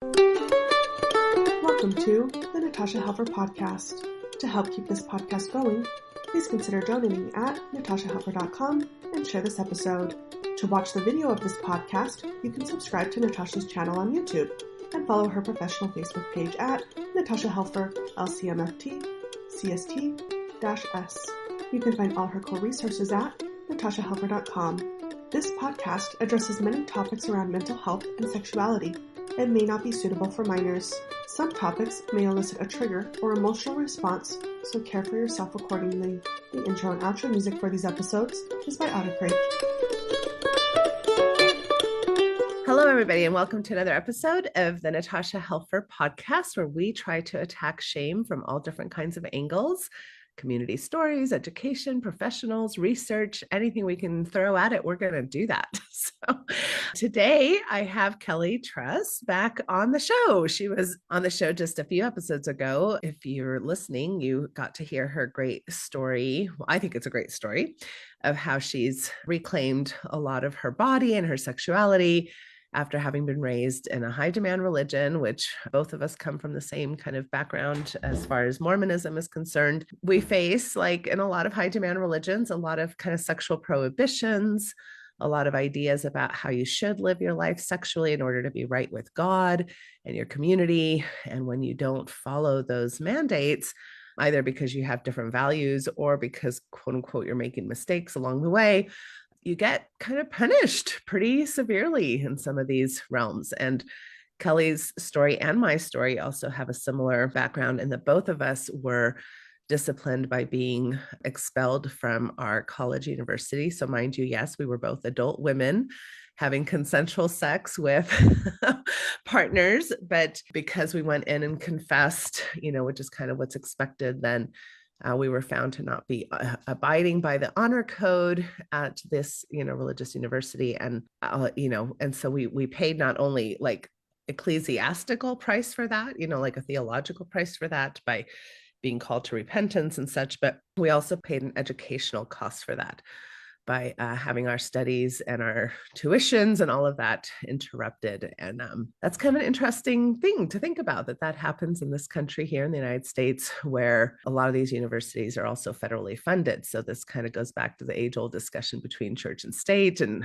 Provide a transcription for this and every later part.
Welcome to the Natasha Helfer Podcast. To help keep this podcast going, please consider donating at natashahelfer.com and share this episode. To watch the video of this podcast, you can subscribe to Natasha's channel on YouTube and follow her professional Facebook page at Natasha Helfer LCMFT CST-S. You can find all her core resources at natashahelfer.com. This podcast addresses many topics around mental health and sexuality. It may not be suitable for minors. Some topics may elicit a trigger or emotional response, so care for yourself accordingly. The intro and outro music for these episodes is by Autocrate. Hello, everybody, and welcome to another episode of the Natasha Helfer Podcast, where we try to attack shame from all different kinds of angles. Community stories, education, professionals, research, anything we can throw at it, we're going to do that. So today I have Kelly Truss back on the show. She was on the show just a few episodes ago. If you're listening, you got to hear her great story. Well, I think it's a great story of how she's reclaimed a lot of her body and her sexuality after having been raised in a high demand religion, which both of us come from the same kind of background as far as Mormonism is concerned. We face, like in a lot of high demand religions, a lot of kind of sexual prohibitions, a lot of ideas about how you should live your life sexually in order to be right with God and your community. And when you don't follow those mandates, either because you have different values or because, quote unquote, you're making mistakes along the way, you get kind of punished pretty severely in some of these realms. And Kelly's story and my story also have a similar background in that both of us were disciplined by being expelled from our college university. So mind you, yes, we were both adult women having consensual sex with partners, but because we went in and confessed, which is kind of what's expected, then we were found to not be abiding by the honor code at this, religious university. And, and so we paid not only like ecclesiastical price for that, like a theological price for that by being called to repentance and such, but we also paid an educational cost for that by having our studies and our tuitions and all of that interrupted. And that's kind of an interesting thing to think about, that happens in this country here in the United States, where a lot of these universities are also federally funded. So this kind of goes back to the age-old discussion between church and state and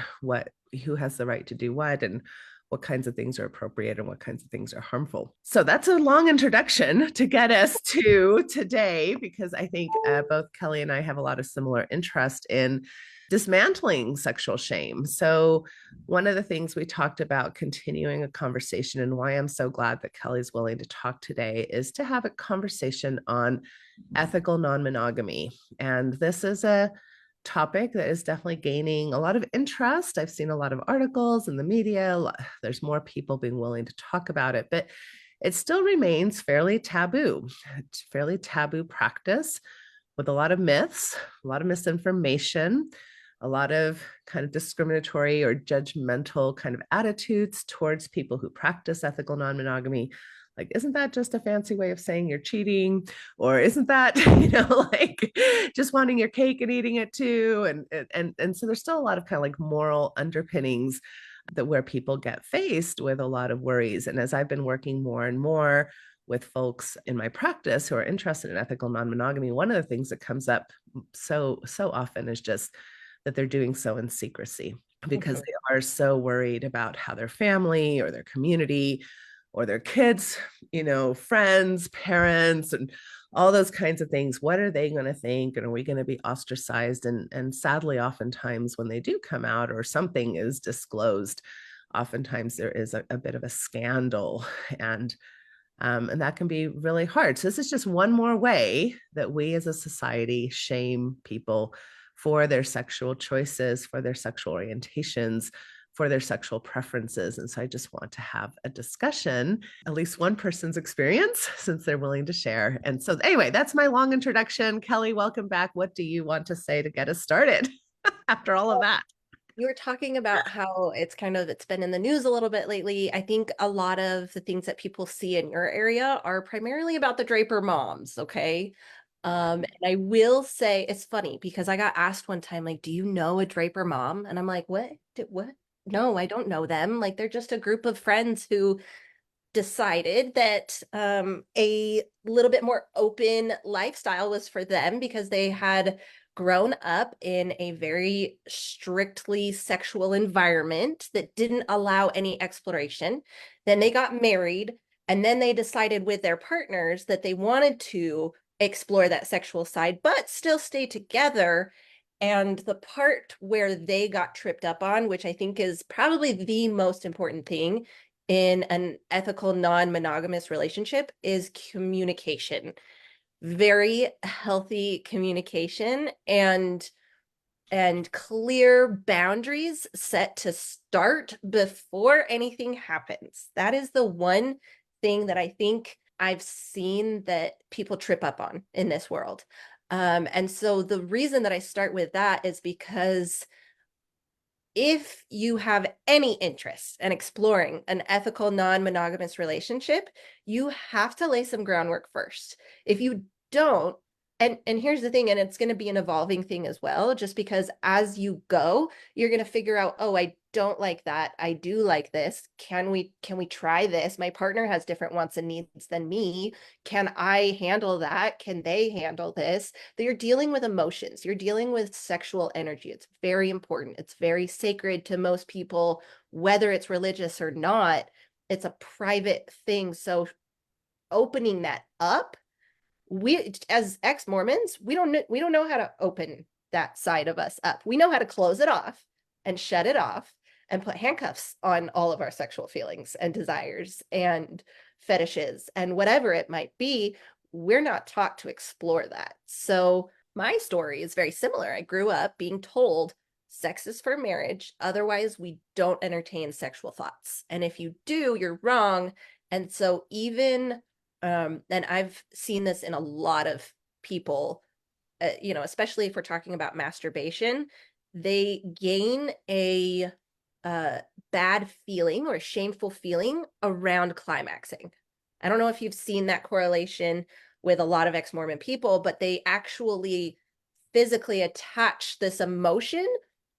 who has the right to do what, and what kinds of things are appropriate and what kinds of things are harmful. So that's a long introduction to get us to today, because I think both Kelly and I have a lot of similar interest in dismantling sexual shame. So one of the things we talked about continuing a conversation, and why I'm so glad that Kelly's willing to talk today, is to have a conversation on ethical non-monogamy. And this is a topic that is definitely gaining a lot of interest. I've seen a lot of articles in the media. There's more people being willing to talk about it, but it still remains fairly taboo. It's fairly taboo practice with a lot of myths, a lot of misinformation, a lot of kind of discriminatory or judgmental kind of attitudes towards people who practice ethical non-monogamy. Like, isn't that just a fancy way of saying you're cheating? Or isn't that, like just wanting your cake and eating it too? And so there's still a lot of kind of like moral underpinnings that where people get faced with a lot of worries. And as I've been working more and more with folks in my practice who are interested in ethical non-monogamy, one of the things that comes up so often is just that they're doing so in secrecy, because they are so worried about how their family or their community or their kids, friends, parents, and all those kinds of things. What are they going to think? And are we going to be ostracized? And sadly, oftentimes when they do come out or something is disclosed, oftentimes there is a bit of a scandal, and that can be really hard. So this is just one more way that we as a society shame people for their sexual choices, for their sexual orientations, for their sexual preferences. And so I just want to have a discussion, at least one person's experience, since they're willing to share. And so anyway, that's my long introduction. Kelly, welcome back. What do you want to say to get us started after all of that? You were talking about how it's been in the news a little bit lately. I think a lot of the things that people see in your area are primarily about the Draper moms. Okay. And I will say, it's funny because I got asked one time, like, do you know a Draper mom? And I'm like, what? No, I don't know them. Like, they're just a group of friends who decided that a little bit more open lifestyle was for them because they had grown up in a very strictly sexual environment that didn't allow any exploration. Then they got married, and then they decided with their partners that they wanted to explore that sexual side, but still stay together. And the part where they got tripped up on, which I think is probably the most important thing in an ethical, non-monogamous relationship, is communication. Very healthy communication and clear boundaries set to start before anything happens. That is the one thing that I think I've seen that people trip up on in this world. And so the reason that I start with that is because if you have any interest in exploring an ethical, non-monogamous relationship, you have to lay some groundwork first. If you don't, and here's the thing, and it's going to be an evolving thing as well, just because as you go, you're going to figure out, oh, I don't like that. I do like this. Can we try this? My partner has different wants and needs than me. Can I handle that? Can they handle this? That you're dealing with emotions. You're dealing with sexual energy. It's very important. It's very sacred to most people, whether it's religious or not. It's a private thing. So opening that up, we as ex-Mormons, we don't know how to open that side of us up. We know how to close it off and shut it off and put handcuffs on all of our sexual feelings and desires and fetishes and whatever it might be. We're not taught to explore that. So my story is very similar. I grew up being told sex is for marriage. Otherwise, we don't entertain sexual thoughts. And if you do, you're wrong. And so even and I've seen this in a lot of people, especially if we're talking about masturbation, they gain a bad feeling or a shameful feeling around climaxing. I don't know if you've seen that correlation with a lot of ex-Mormon people, but they actually physically attach this emotion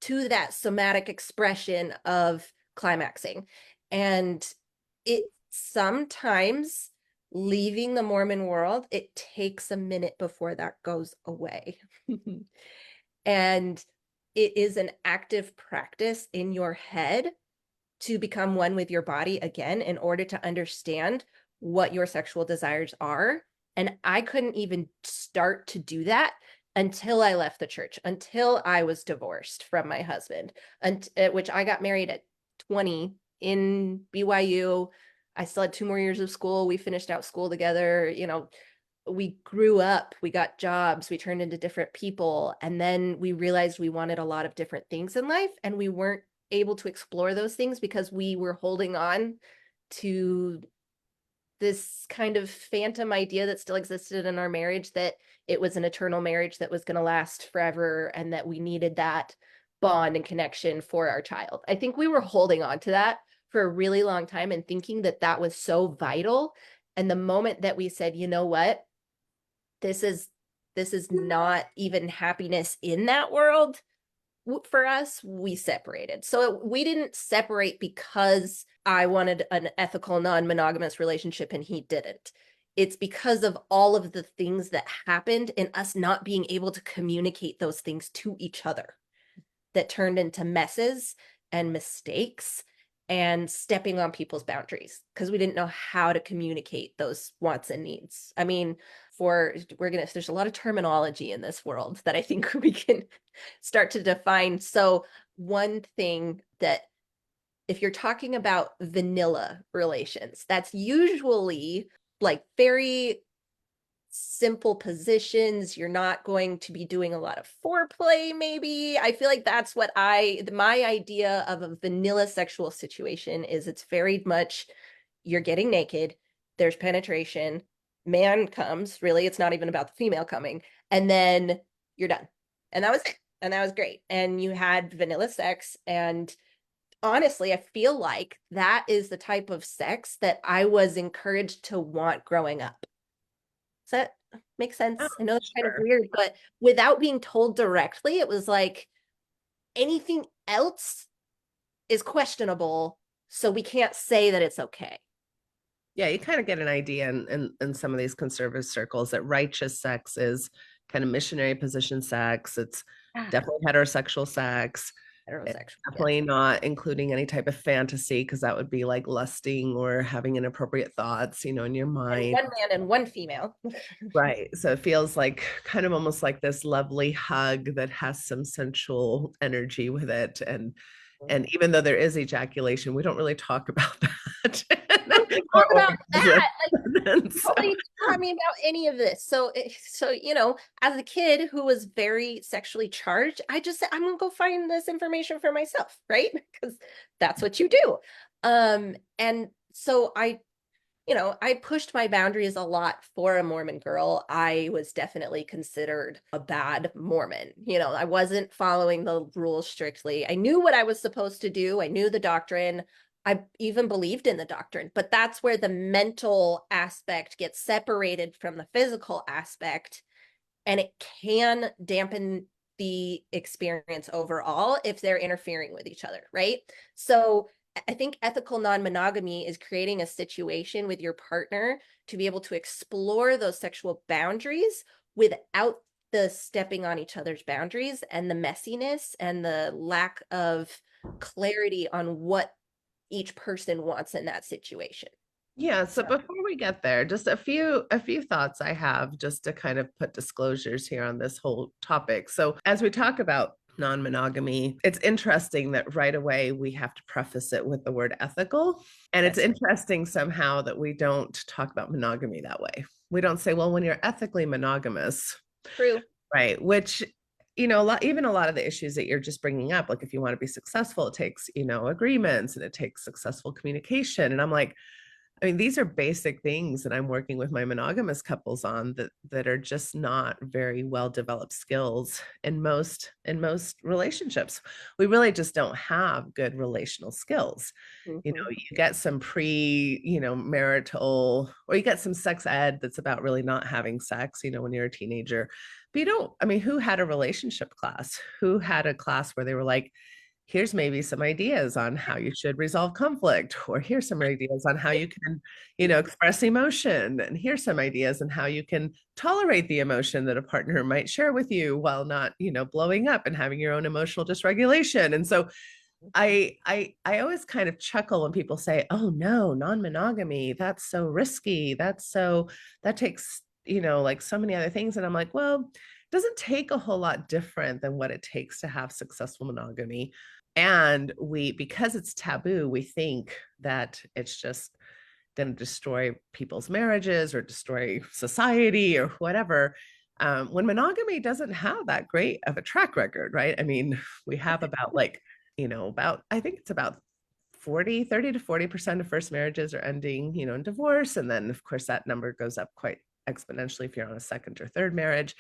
to that somatic expression of climaxing. And it sometimes, leaving the Mormon world, it takes a minute before that goes away. And it is an active practice in your head to become one with your body again in order to understand what your sexual desires are. And I couldn't even start to do that until I left the church, until I was divorced from my husband, which I got married at 20 in BYU. I still had 2 more years of school. We finished out school together. We grew up, we got jobs, we turned into different people. And then we realized we wanted a lot of different things in life, and we weren't able to explore those things because we were holding on to this kind of phantom idea that still existed in our marriage, that it was an eternal marriage that was going to last forever and that we needed that bond and connection for our child. I think we were holding on to that for a really long time and thinking that that was so vital. And the moment that we said, you know what, this is not even happiness in that world for us, we separated. So we didn't separate because I wanted an ethical, non-monogamous relationship and he didn't. It's because of all of the things that happened in us not being able to communicate those things to each other that turned into messes and mistakes and stepping on people's boundaries because we didn't know how to communicate those wants and needs. I mean, there's a lot of terminology in this world that I think we can start to define. So one thing that, if you're talking about vanilla relations, that's usually like very simple positions. You're not going to be doing a lot of foreplay, maybe. I feel like that's what my idea of a vanilla sexual situation is. It's very much, you're getting naked, there's penetration, man comes, really, it's not even about the female coming, and then you're done. And that was it. And that was great. And you had vanilla sex. And honestly, I feel like that is the type of sex that I was encouraged to want growing up. Does that make sense? Oh, I know it's kind of sure. weird, but without being told directly, it was like anything else is questionable, so we can't say that it's okay. Yeah, you kind of get an idea in some of these conservative circles that righteous sex is kind of missionary position sex. It's Ah, definitely heterosexual sex. It's heterosexual, yes. definitely not including any type of fantasy, because that would be like lusting or having inappropriate thoughts, in your And mind. one man and one female. Right. So it feels like kind of almost like this lovely hug that has some sensual energy with it. And even though there is ejaculation, we don't really talk about that. Don't you Or talk about that? orgasm. So, Nobody taught me about any of this. So as a kid who was very sexually charged, I just said, I'm gonna go find this information for myself, right? Because that's what you do. And so I pushed my boundaries a lot for a Mormon girl. I was definitely considered a bad Mormon. I wasn't following the rules strictly. I knew what I was supposed to do. I knew the doctrine. I even believed in the doctrine, but that's where the mental aspect gets separated from the physical aspect, and it can dampen the experience overall if they're interfering with each other, right? So I think ethical non-monogamy is creating a situation with your partner to be able to explore those sexual boundaries without the stepping on each other's boundaries and the messiness and the lack of clarity on what each person wants in that situation. yeah, so So, before we get there, just a few thoughts I have just to kind of put disclosures here on this whole topic. So as we talk about non-monogamy, it's interesting that right away we have to preface it with the word ethical. And it's yes, interesting somehow that we don't talk about monogamy that way. We don't say, well, when you're ethically monogamous, true. right? Which, even a lot of the issues that you're just bringing up, like if you want to be successful, it takes, agreements, and it takes successful communication. And I'm like, I mean, these are basic things that I'm working with my monogamous couples on that are just not very well developed skills in most relationships. We really just don't have good relational skills. Mhm. You get some marital, or you get some sex ed that's about really not having sex, when you're a teenager. But you don't, I mean, who had a relationship class? Who had a class where they were like, here's maybe some ideas on how you should resolve conflict, or here's some ideas on how you can, express emotion, and here's some ideas on how you can tolerate the emotion that a partner might share with you while not, blowing up and having your own emotional dysregulation. And so I always kind of chuckle when people say, "Oh no, non-monogamy, that's so risky. That takes, like so many other things." And I'm like, well, it doesn't take a whole lot different than what it takes to have successful monogamy. And because it's taboo, we think that it's just going to destroy people's marriages or destroy society or whatever. When monogamy doesn't have that great of a track record, right? I mean, we have about I think it's about 30 to 40% of first marriages are ending, in divorce. And then of course that number goes up quite exponentially if you're on a second or third marriage.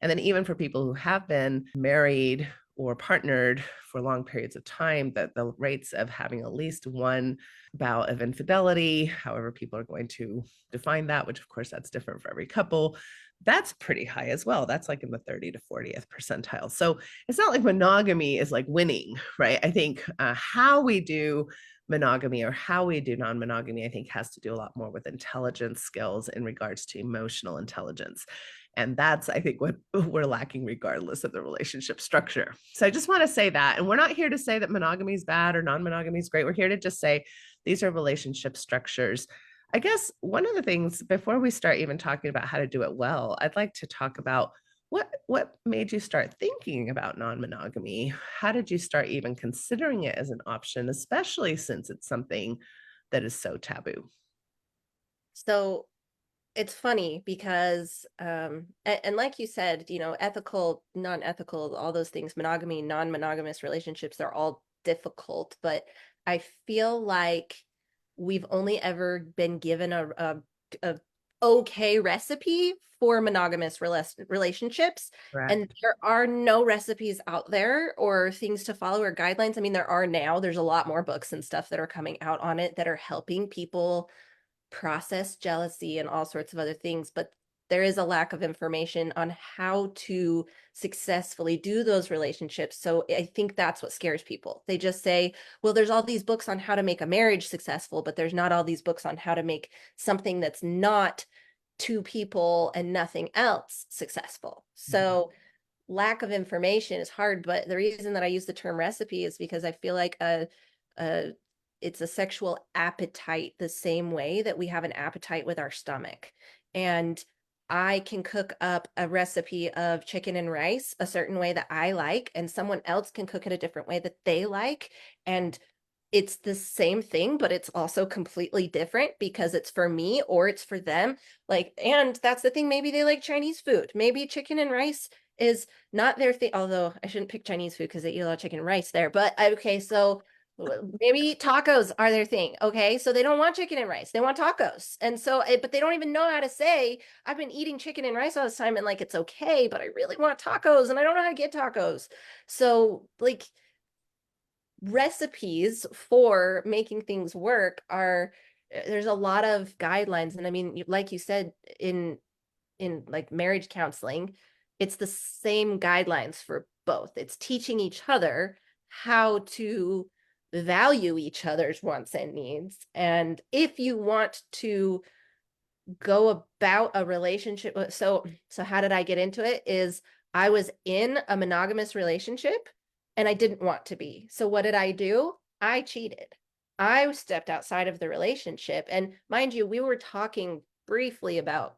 And then even for people who have been married or partnered for long periods of time, that the rates of having at least one bout of infidelity, however people are going to define that, which of course that's different for every couple, that's pretty high as well. That's like in the 30 to 40th percentile. So it's not like monogamy is like winning, right? I think how we do monogamy or how we do non-monogamy, I think has to do a lot more with intelligence skills in regards to emotional intelligence. And that's, I think, what we're lacking regardless of the relationship structure. So I just want to say that. And we're not here to say that monogamy is bad or non-monogamy is great. We're here to just say these are relationship structures. I guess one of the things before we start even talking about how to do it well, I'd like to talk about what made you start thinking about non-monogamy? How did you start even considering it as an option, especially since it's something that is so taboo? So it's funny because and like you said, ethical, non-ethical, all those things, monogamy, non-monogamous relationships, they're all difficult, but I feel like we've only ever been given a okay recipe for monogamous relationships, and Correct. there are no recipes out there or things to follow or guidelines. I mean, there's a lot more books and stuff that are coming out on it that are helping people process jealousy and all sorts of other things, but there is a lack of information on how to successfully do those relationships. So I think that's what scares people. They just say, well, there's all these books on how to make a marriage successful, but there's not all these books on how to make something that's not two people and nothing else successful. So lack of information is hard, but the reason that I use the term recipe is because I feel like it's a sexual appetite the same way that we have an appetite with our stomach. And I can cook up a recipe of chicken and rice a certain way that I like, and someone else can cook it a different way that they like. And it's the same thing, but it's also completely different because it's for me or it's for them. Like, and that's the thing. Maybe they like Chinese food. Maybe chicken and rice is not their thing. Although I shouldn't pick Chinese food because they eat a lot of chicken and rice there. But okay, so maybe tacos are their thing. Okay, so they don't want chicken and rice. They want tacos. And so, but they don't even know how to say, I've been eating chicken and rice all this time and like, it's okay, but I really want tacos and I don't know how to get tacos. So like, recipes for making things work are, there's a lot of guidelines. And I mean, like you said, in like marriage counseling, it's the same guidelines for both. It's teaching each other how to value each other's wants and needs. And if you want to go about a relationship, so how did I get into it? Is I was in a monogamous relationship and I didn't want to be. So what did I do? I cheated. I stepped outside of the relationship. And mind you, we were talking briefly about,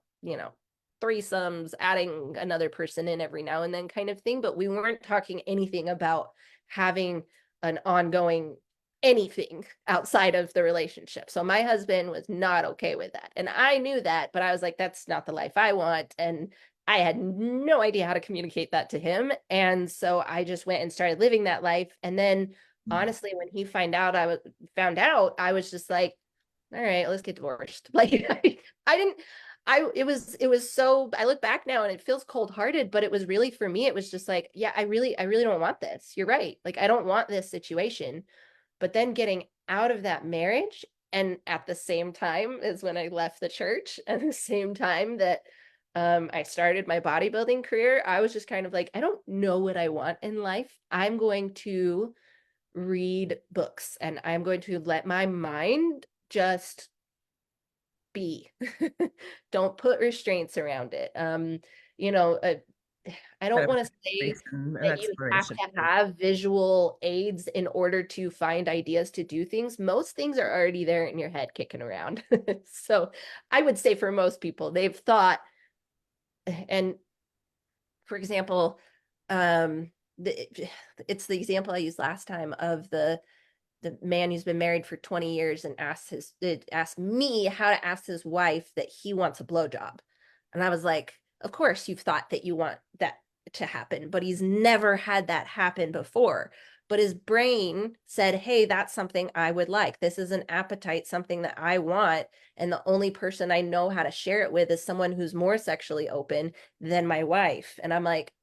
threesomes, adding another person in every now and then kind of thing, but we weren't talking anything about having an ongoing anything outside of the relationship. So my husband was not okay with that. And I knew that, but I was like, that's not the life I want. And I had no idea how to communicate that to him. And so I just went and started living that life. And then honestly, when he found out, I was just like, all right, let's get divorced. Like it was so, I look back now and it feels cold-hearted, but it was really, for me, it was just like, yeah, I really don't want this. You're right. Like, I don't want this situation. But then getting out of that marriage, and at the same time is when I left the church, and the same time that I started my bodybuilding career, I was just kind of like, I don't know what I want in life. I'm going to read books and I'm going to let my mind just be. Don't put restraints around it. I don't want to say that you have to have visual aids in order to find ideas to do things. Most things are already there in your head kicking around. So I would say for most people, they've thought, and for example, it's the example I used last time of the man who's been married for 20 years and asked me how to ask his wife that he wants a blowjob. And I was like, of course you've thought that you want that to happen, but he's never had that happen before. But his brain said, hey, that's something I would like. This is an appetite, something that I want. And the only person I know how to share it with is someone who's more sexually open than my wife. And I'm like,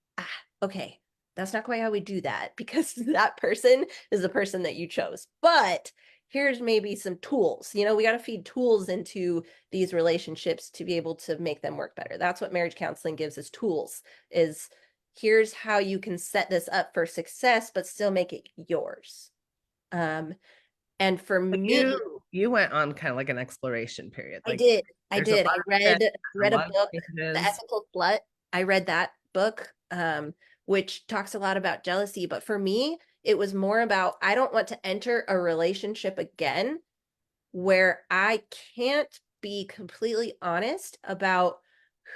okay, that's not quite how we do that, because that person is the person that you chose. But here's maybe some tools. We got to feed tools into these relationships to be able to make them work better. That's what marriage counseling gives us, tools, is here's how you can set this up for success, but still make it yours. And for me, you went on kind of like an exploration period. Like, I did. I read a book, The Ethical Slut. I read that book, which talks a lot about jealousy. But for me, it was more about, I don't want to enter a relationship again where I can't be completely honest about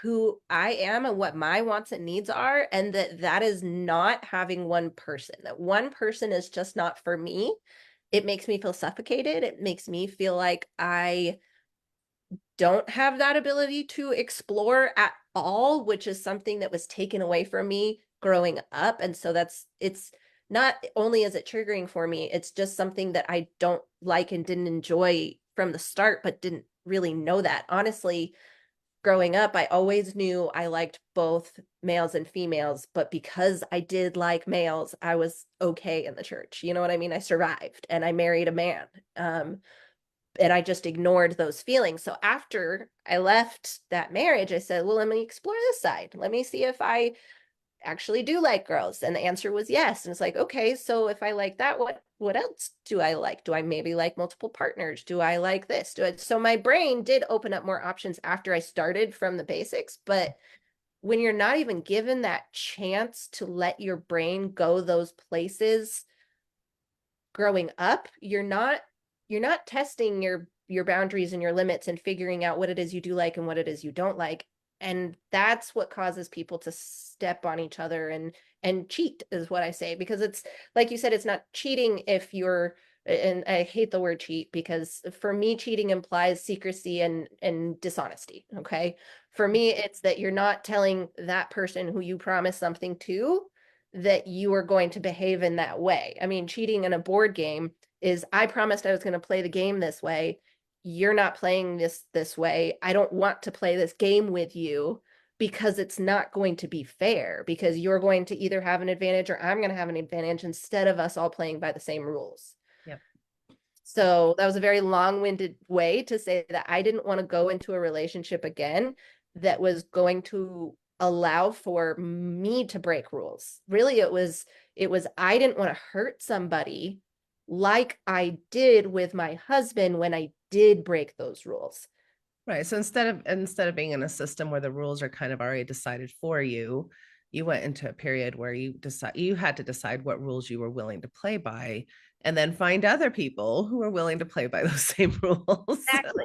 who I am and what my wants and needs are, and that is not having one person, that one person is just not for me. It makes me feel suffocated. It makes me feel like I don't have that ability to explore at all, which is something that was taken away from me growing up. And so it's not only is it triggering for me, it's just something that I don't like and didn't enjoy from the start, but didn't really know that. Honestly, growing up, I always knew I liked both males and females, but because I did like males, I was okay in the church. You know what I mean? I survived and I married a man. and I just ignored those feelings. So after I left that marriage, I said, well, let me explore this side. Let me see if I actually do like girls. And the answer was yes. And it's like, okay, so if I like that, what else do I like? Do I maybe like multiple partners? Do I like this? So my brain did open up more options after I started from the basics. But when you're not even given that chance to let your brain go those places growing up, you're not testing your boundaries and your limits and figuring out what it is you do like and what it is you don't like. And that's what causes people to step on each other and cheat, is what I say, because it's like you said, it's not cheating if you're, and I hate the word cheat because for me cheating implies secrecy and dishonesty. Okay, for me it's that you're not telling that person who you promised something to that you are going to behave in that way. I mean, cheating in a board game is, I promised I was going to play the game this way. You're not playing this way. I don't want to play this game with you because it's not going to be fair, because you're going to either have an advantage or I'm going to have an advantage instead of us all playing by the same rules. Yep. So that was a very long-winded way to say that I didn't want to go into a relationship again that was going to allow for me to break rules. Really, it was I didn't want to hurt somebody like I did with my husband when I did break those rules. Right. So instead of being in a system where the rules are kind of already decided for you, you went into a period where you had to decide what rules you were willing to play by, and then find other people who are willing to play by those same rules. Exactly.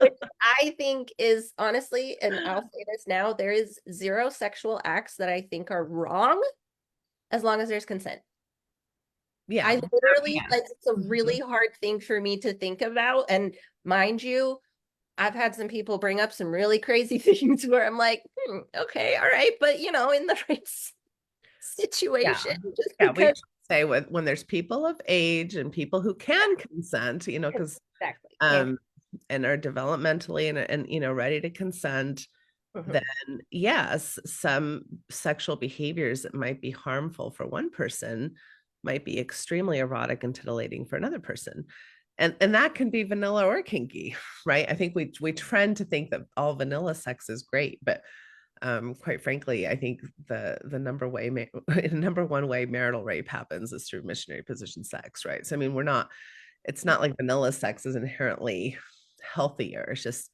Which I think is, honestly, and I'll say this now, there is zero sexual acts that I think are wrong as long as there's consent. Yeah. I literally, Yes. like, it's a really hard thing for me to think about. And mind you, I've had some people bring up some really crazy things where I'm like, okay, all right, but in the right situation, just Yeah, we because. say when there's people of age and people who can consent, because Exactly. and are developmentally and ready to consent, then yes, some sexual behaviors that might be harmful for one person might be extremely erotic and titillating for another person. And that can be vanilla or kinky, right? I think we trend to think that all vanilla sex is great, but quite frankly, I think the number one way marital rape happens is through missionary position sex, right? So I mean, it's not like vanilla sex is inherently healthier. It's just,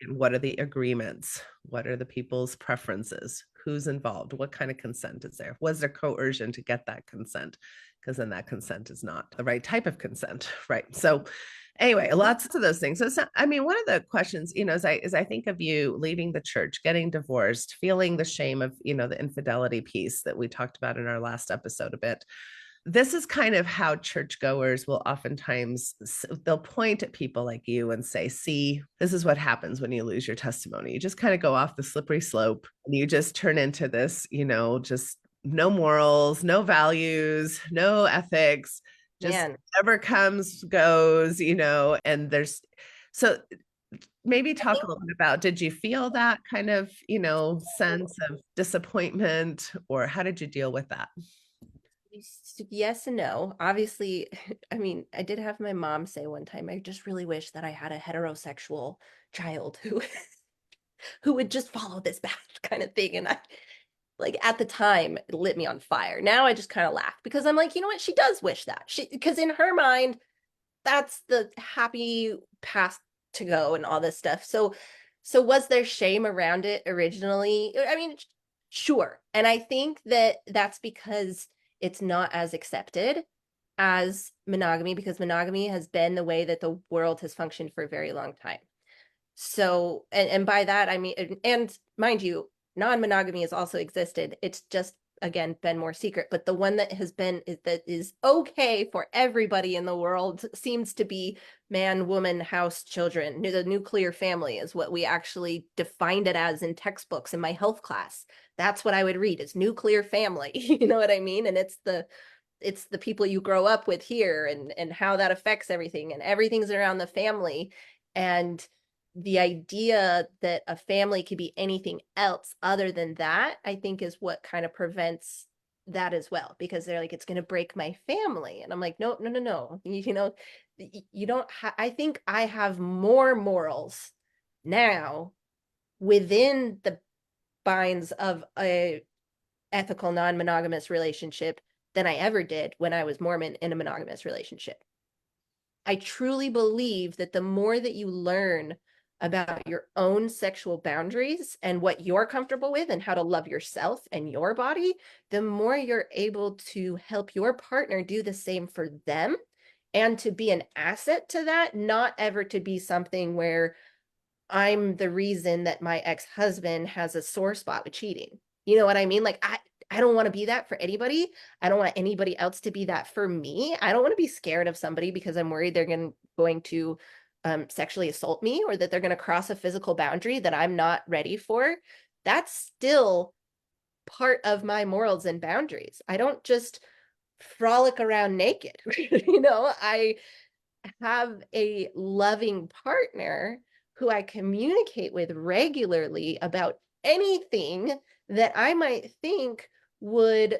what are the agreements? What are the people's preferences? Who's involved? What kind of consent is there? Was there coercion to get that consent? Because then that consent is not the right type of consent, right? So anyway, lots of those things. So it's not, I mean, one of the questions, as I think of you leaving the church, getting divorced, feeling the shame of, the infidelity piece that we talked about in our last episode a bit. This is kind of how churchgoers will oftentimes, they'll point at people like you and say, see, this is what happens when you lose your testimony. You just kind of go off the slippery slope and you just turn into this, just no morals, no values, no ethics, just whatever comes goes, and so maybe talk a little bit about, did you feel that kind of, sense of disappointment, or how did you deal with that? Yes and no. Obviously, I mean, I did have my mom say one time, I just really wish that I had a heterosexual child who would just follow this path kind of thing. And I, like, at the time, it lit me on fire. Now I just kind of laugh because I'm like, you know what? She does wish that. Because in her mind, that's the happy path to go and all this stuff. So was there shame around it originally? I mean, sure. And I think that that's because it's not as accepted as monogamy, because monogamy has been the way that the world has functioned for a very long time. So, and by that, I mean, and mind you, non-monogamy has also existed. It's just, again, been more secret. But the one that is okay for everybody in the world seems to be man, woman, house, children. The nuclear family is what we actually defined it as in textbooks in my health class. That's what I would read, is nuclear family. You know what I mean? And it's the people you grow up with here, and how that affects everything, and everything's around the family. And the idea that a family could be anything else other than that, I think, is what kind of prevents that as well, because they're like, it's going to break my family. And I'm like, no. you don't have, I think I have more morals now within the binds of a ethical non-monogamous relationship than I ever did when I was Mormon in a monogamous relationship. I truly believe that the more that you learn about your own sexual boundaries and what you're comfortable with and how to love yourself and your body, the more you're able to help your partner do the same for them and to be an asset to that, not ever to be something where I'm the reason that my ex-husband has a sore spot with cheating. You know what I mean? Like, I don't want to be that for anybody. I don't want anybody else to be that for me. I don't want to be scared of somebody because I'm worried they're going to sexually assault me or that they're going to cross a physical boundary that I'm not ready for. That's still part of my morals and boundaries. I don't just frolic around naked. I have a loving partner who I communicate with regularly about anything that I might think would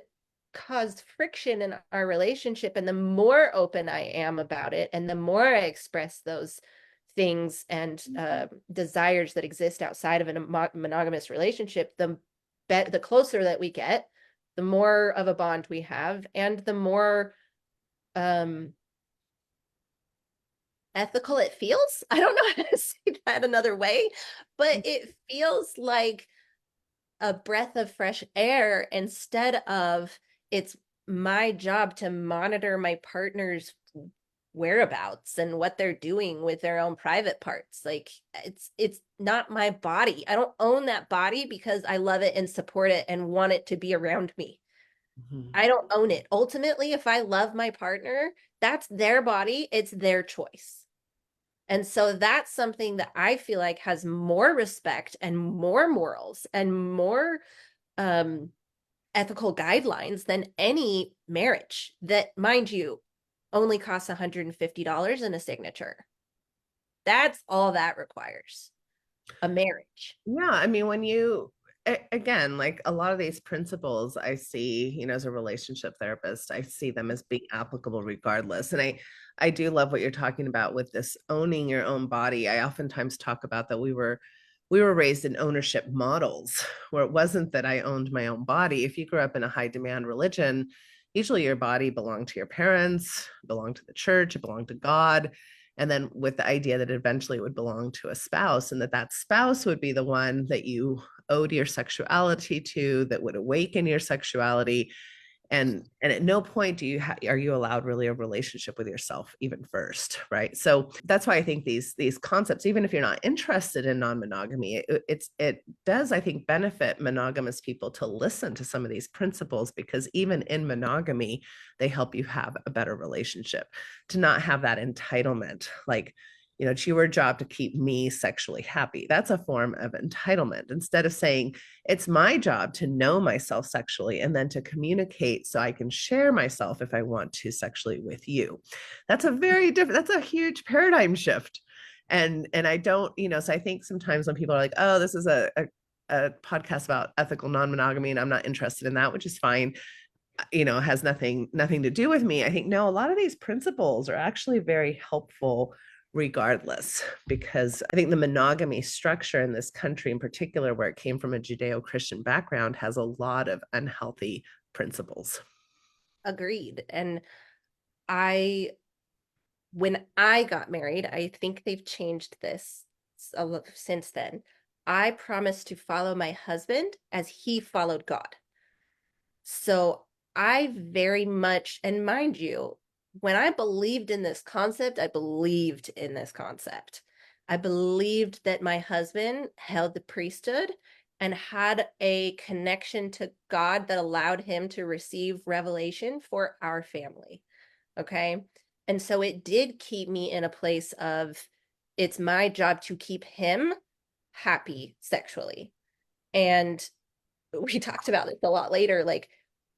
cause friction in our relationship. And the more open I am about it, and the more I express those things and desires that exist outside of a monogamous relationship, the closer that we get, the more of a bond we have, and the more ethical it feels. I don't know how to say that another way, but it feels like a breath of fresh air instead of it's my job to monitor my partner's whereabouts and what they're doing with their own private parts. Like it's not my body. I don't own that body because I love it and support it and want it to be around me. Mm-hmm. I don't own it. Ultimately, if I love my partner, that's their body. It's their choice. And so that's something that I feel like has more respect and more morals and more ethical guidelines than any marriage that, mind you, only costs $150 in a signature. That's all that requires, a marriage. Yeah. I mean, when you, again, like a lot of these principles I see, as a relationship therapist, I see them as being applicable regardless. And I do love what you're talking about with this owning your own body. I oftentimes talk about that we were raised in ownership models where it wasn't that I owned my own body. If you grew up in a high demand religion, usually your body belonged to your parents, belonged to the church, it belonged to God. And then with the idea that eventually it would belong to a spouse and that spouse would be the one that you owed your sexuality to, that would awaken your sexuality. And at no point are you allowed really a relationship with yourself even first, right? So that's why I think these concepts, even if you're not interested in non-monogamy, it does, I think, benefit monogamous people to listen to some of these principles, because even in monogamy, they help you have a better relationship, to not have that entitlement, like, it's your job to keep me sexually happy. That's a form of entitlement, instead of saying it's my job to know myself sexually and then to communicate so I can share myself if I want to sexually with you. That's a huge paradigm shift. And I don't, so I think sometimes when people are like, oh, this is a podcast about ethical non-monogamy and I'm not interested in that, which is fine, has nothing to do with me. I think, no, a lot of these principles are actually very helpful regardless, because I think the monogamy structure in this country in particular, where it came from a Judeo-Christian background, has a lot of unhealthy principles. Agreed. And when I got married, I think they've changed this since then. I promised to follow my husband as he followed God. So I very much, and mind you, when I believed in this concept, I believed in this concept. I believed that my husband held the priesthood and had a connection to God that allowed him to receive revelation for our family. Okay. And so it did keep me in a place of, it's my job to keep him happy sexually. And we talked about this a lot later. Like,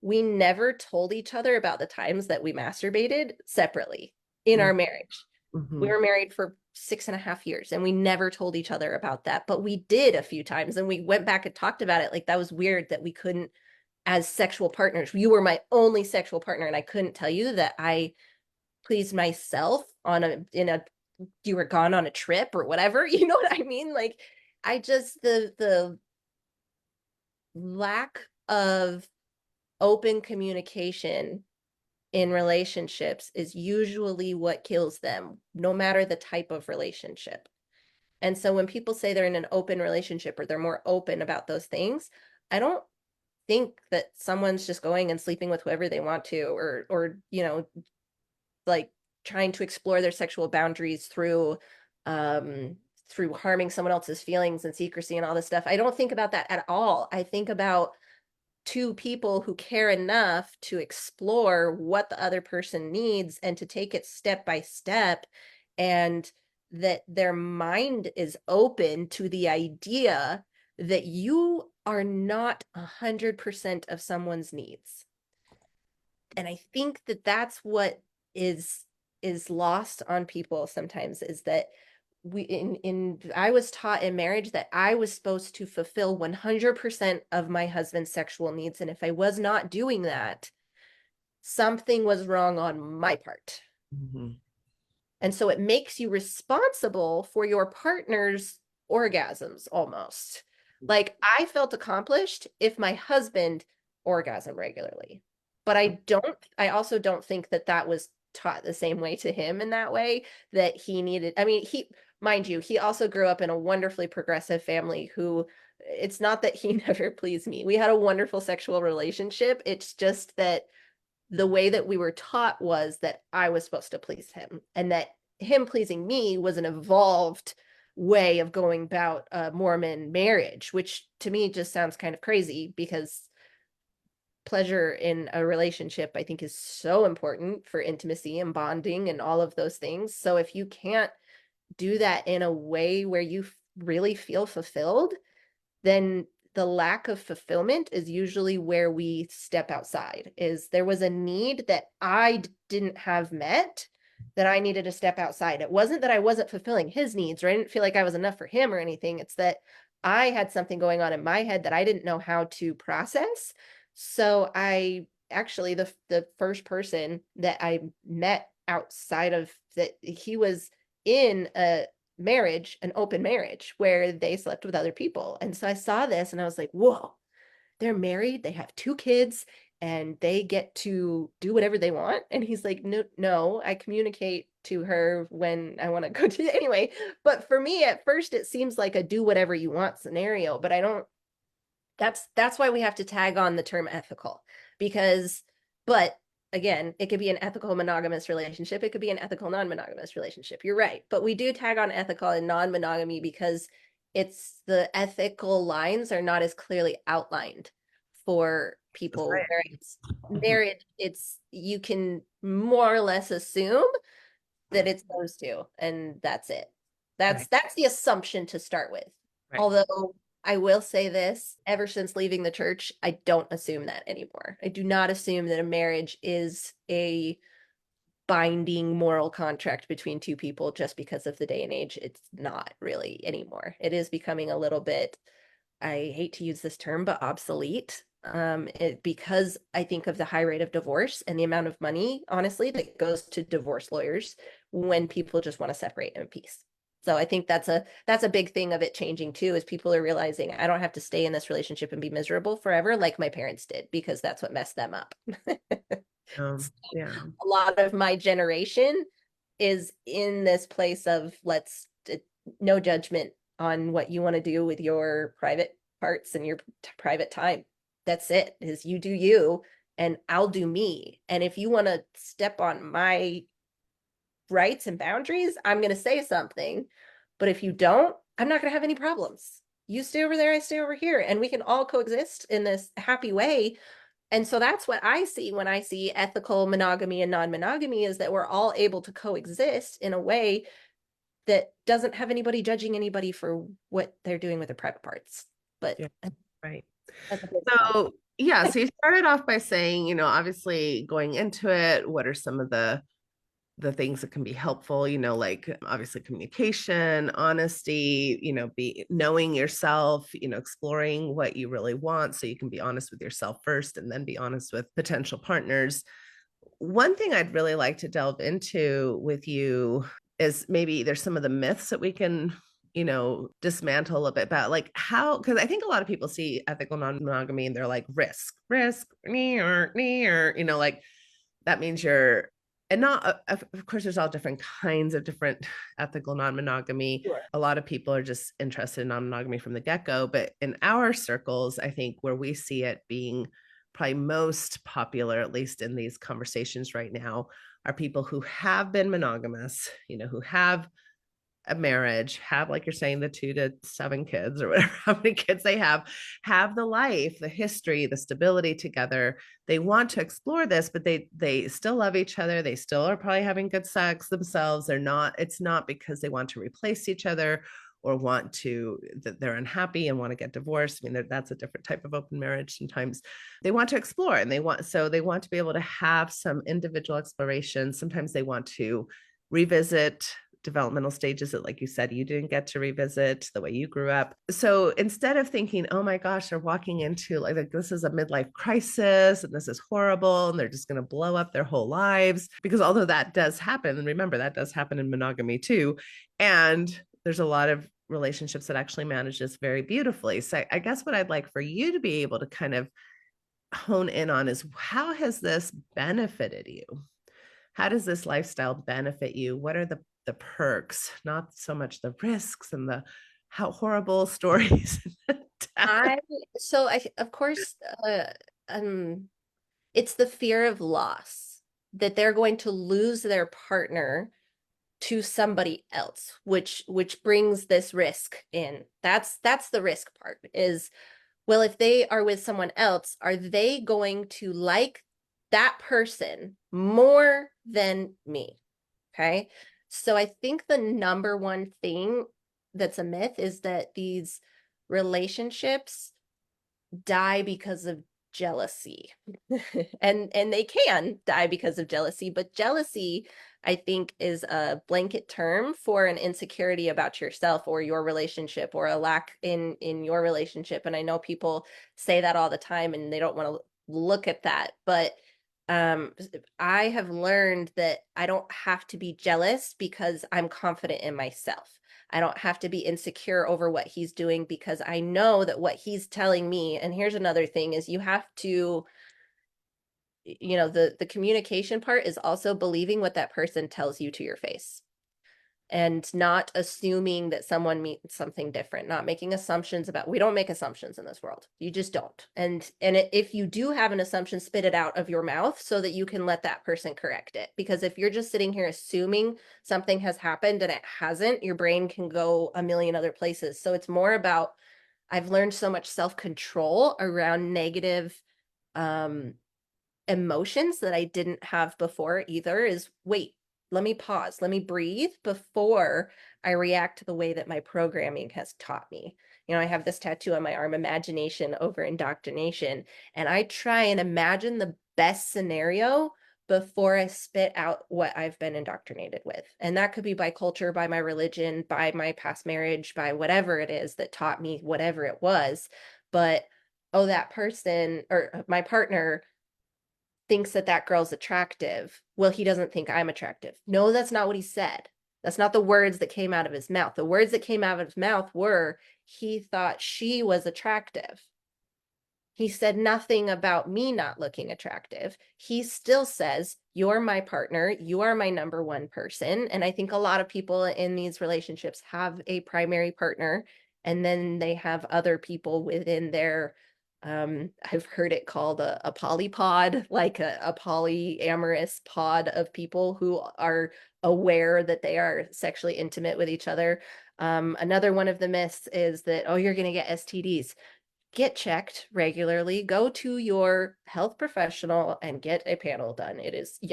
we never told each other about the times that we masturbated separately in our marriage. Mm-hmm. We were married for 6.5 years and we never told each other about that, but we did a few times and we went back and talked about it. Like, that was weird that we couldn't, as sexual partners, you were my only sexual partner and I couldn't tell you that I please myself you were gone on a trip or whatever, you know what I mean? Like, I just, the lack of open communication in relationships is usually what kills them, no matter the type of relationship. And so when people say they're in an open relationship or they're more open about those things, I don't think that someone's just going and sleeping with whoever they want to, or like trying to explore their sexual boundaries through harming someone else's feelings and secrecy and all this stuff. I don't think about that at all. I think about two people who care enough to explore what the other person needs and to take it step by step, and that their mind is open to the idea that you are not 100% of someone's needs. And I think that that's what is lost on people sometimes, is that I was taught in marriage that I was supposed to fulfill 100% of my husband's sexual needs. And if I was not doing that, something was wrong on my part. Mm-hmm. And so it makes you responsible for your partner's orgasms almost. Like, I felt accomplished if my husband orgasmed regularly. But I also don't think that that was taught the same way to him in that way, that he needed, I mean, mind you, he also grew up in a wonderfully progressive family who, it's not that he never pleased me. We had a wonderful sexual relationship. It's just that the way that we were taught was that I was supposed to please him, and that him pleasing me was an evolved way of going about a Mormon marriage, which to me just sounds kind of crazy, because pleasure in a relationship, I think, is so important for intimacy and bonding and all of those things. So if you can't do that in a way where you really feel fulfilled, then the lack of fulfillment is usually where we step outside. Is there was a need that I didn't have met, that I needed to step outside. It wasn't that I wasn't fulfilling his needs, or I didn't feel like I was enough for him or anything. It's that I had something going on in my head that I didn't know how to process. So I actually, the first person that I met outside of that, he was in a marriage, an open marriage, where they slept with other people. And so I saw this and I was like, whoa, they're married, they have 2 kids, and they get to do whatever they want. And he's like, no, I communicate to her when I want to go to, anyway. But for me, at first, it seems like a do whatever you want scenario, but I don't, that's why we have to tag on the term ethical, because, but again, it could be an ethical monogamous relationship. It could be an ethical non-monogamous relationship. You're right. But we do tag on ethical and non-monogamy because it's, the ethical lines are not as clearly outlined for people. Right. Whereas marriage, it's, you can more or less assume that it's those two, and that's it. That's the assumption to start with. Right. Although I will say this, ever since leaving the church, I don't assume that anymore. I do not assume that a marriage is a binding moral contract between 2 people just because of the day and age. It's not really anymore. It is becoming a little bit, I hate to use this term, but obsolete. Because I think of the high rate of divorce and the amount of money, honestly, that goes to divorce lawyers when people just want to separate in peace. So I think that's a big thing of it changing too, is people are realizing I don't have to stay in this relationship and be miserable forever like my parents did, because that's what messed them up. Yeah. A lot of my generation is in this place of no judgment on what you want to do with your private parts and your private time. That's it, is you do you and I'll do me. And if you want to step on my rights and boundaries, I'm going to say something. But if you don't, I'm not going to have any problems. You stay over there, I stay over here, and we can all coexist in this happy way. And so that's what I see when I see ethical monogamy and non-monogamy, is that we're all able to coexist in a way that doesn't have anybody judging anybody for what they're doing with their private parts. But yeah, right. So yeah, so you started off by saying, obviously going into it, what are some of the things that can be helpful, like obviously communication, honesty, be knowing yourself, exploring what you really want so you can be honest with yourself first and then be honest with potential partners. One thing I'd really like to delve into with you is maybe there's some of the myths that we can, dismantle a little bit about like how, because I think a lot of people see ethical non-monogamy and they're like risk, like that means you're, and not, of course, there's all different kinds of different ethical non-monogamy. Sure. A lot of people are just interested in non-monogamy from the get-go, but in our circles, I think where we see it being probably most popular, at least in these conversations right now, are people who have been monogamous, who have a marriage, have, like you're saying, the 2 to 7 kids or whatever, how many kids they have the life, the history, the stability together. They want to explore this, but they still love each other. They still are probably having good sex themselves. It's not because they want to replace each other or that they're unhappy and want to get divorced. I mean, that's a different type of open marriage. Sometimes they want to explore and they want to be able to have some individual exploration. Sometimes they want to revisit developmental stages that, like you said, you didn't get to revisit the way you grew up. So instead of thinking, oh my gosh, they're walking into like this is a midlife crisis and this is horrible and they're just going to blow up their whole lives, because although that does happen, and remember that does happen in monogamy too, and there's a lot of relationships that actually manage this very beautifully. So I guess what I'd like for you to be able to kind of hone in on is, how has this benefited you? How does this lifestyle benefit you? What are the perks, not so much the risks and the how horrible stories? Of course, it's the fear of loss, that they're going to lose their partner to somebody else, which brings this risk in. That's the risk part is, well, if they are with someone else, are they going to like that person more than me? Okay. So I think the number one thing that's a myth is that these relationships die because of jealousy. and they can die because of jealousy, but jealousy, I think, is a blanket term for an insecurity about yourself or your relationship, or a lack in your relationship. And I know people say that all the time and they don't want to look at that, but I have learned that I don't have to be jealous because I'm confident in myself. I don't have to be insecure over what he's doing because I know that what he's telling me, and here's another thing, is you have to, the communication part is also believing what that person tells you to your face, and not assuming that someone means something different, not making assumptions we don't make assumptions in this world. You just don't. And if you do have an assumption, spit it out of your mouth so that you can let that person correct it. Because if you're just sitting here assuming something has happened and it hasn't, your brain can go a million other places. So it's more about, I've learned so much self-control around negative emotions that I didn't have before either, is wait, let me pause, let me breathe before I react to the way that my programming has taught me. I have this tattoo on my arm, imagination over indoctrination. And I try and imagine the best scenario before I spit out what I've been indoctrinated with. And that could be by culture, by my religion, by my past marriage, by whatever it is that taught me whatever it was. But, oh, that person or my partner thinks that girl's attractive. Well, he doesn't think I'm attractive. No, that's not what he said. That's not the words that came out of his mouth. The words that came out of his mouth were, he thought she was attractive. He said nothing about me not looking attractive. He still says, you're my partner. You are my number one person. And I think a lot of people in these relationships have a primary partner, and then they have other people within their I've heard it called a polypod, like a polyamorous pod of people who are aware that they are sexually intimate with each other. Another one of the myths is that, oh, you're going to get STDs. Get checked regularly. Go to your health professional and get a panel done.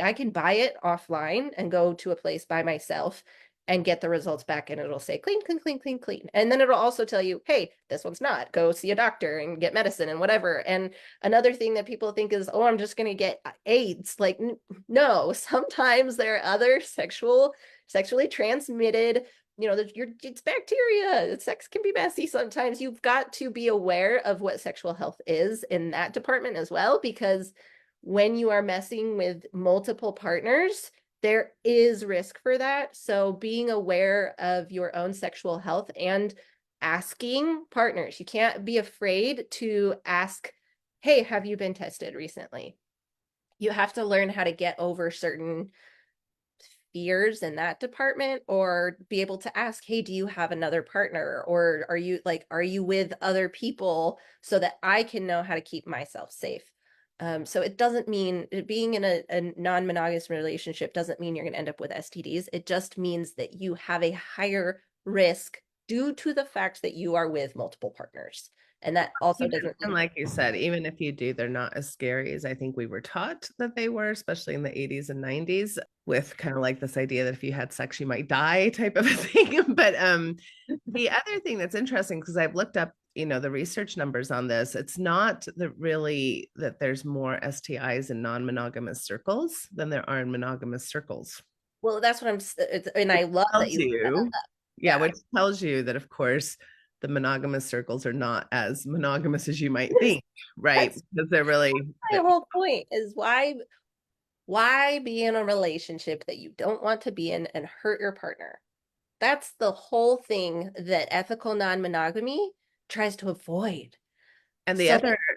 I can buy it offline and go to a place by myself and get the results back, and it'll say clean, clean, clean, clean, clean. And then it'll also tell you, hey, this one's not. Go see a doctor and get medicine and whatever. And another thing that people think is, oh, I'm just going to get AIDS. Like, no, sometimes there are other sexually transmitted, it's bacteria. Sex can be messy sometimes. You've got to be aware of what sexual health is in that department as well, because when you are messing with multiple partners, there is risk for that. So being aware of your own sexual health and asking partners, you can't be afraid to ask, hey, have you been tested recently? You have to learn how to get over certain fears in that department, or be able to ask, hey, do you have another partner, or are you with other people, so that I can know how to keep myself safe. So it doesn't mean being in a non-monogamous relationship doesn't mean you're going to end up with STDs. It just means that you have a higher risk due to the fact that you are with multiple partners. And that also doesn't And mean, like you said, even if you do, they're not as scary as I think we were taught that they were, especially in the 80s and 90s, with kind of like this idea that if you had sex, you might die type of a thing. But the other thing that's interesting, because I've looked up, the research numbers on this, it's not that really that there's more STIs in non-monogamous circles than there are in monogamous circles. well, that's what and I love that Tells you brought that you, up. yeah, which tells you that, of course, the monogamous circles are not as monogamous as you might think, right? That's Because they're really, my whole point, is why be in a relationship that you don't want to be in and hurt your partner? That's the whole thing that ethical non-monogamy tries to avoid. and So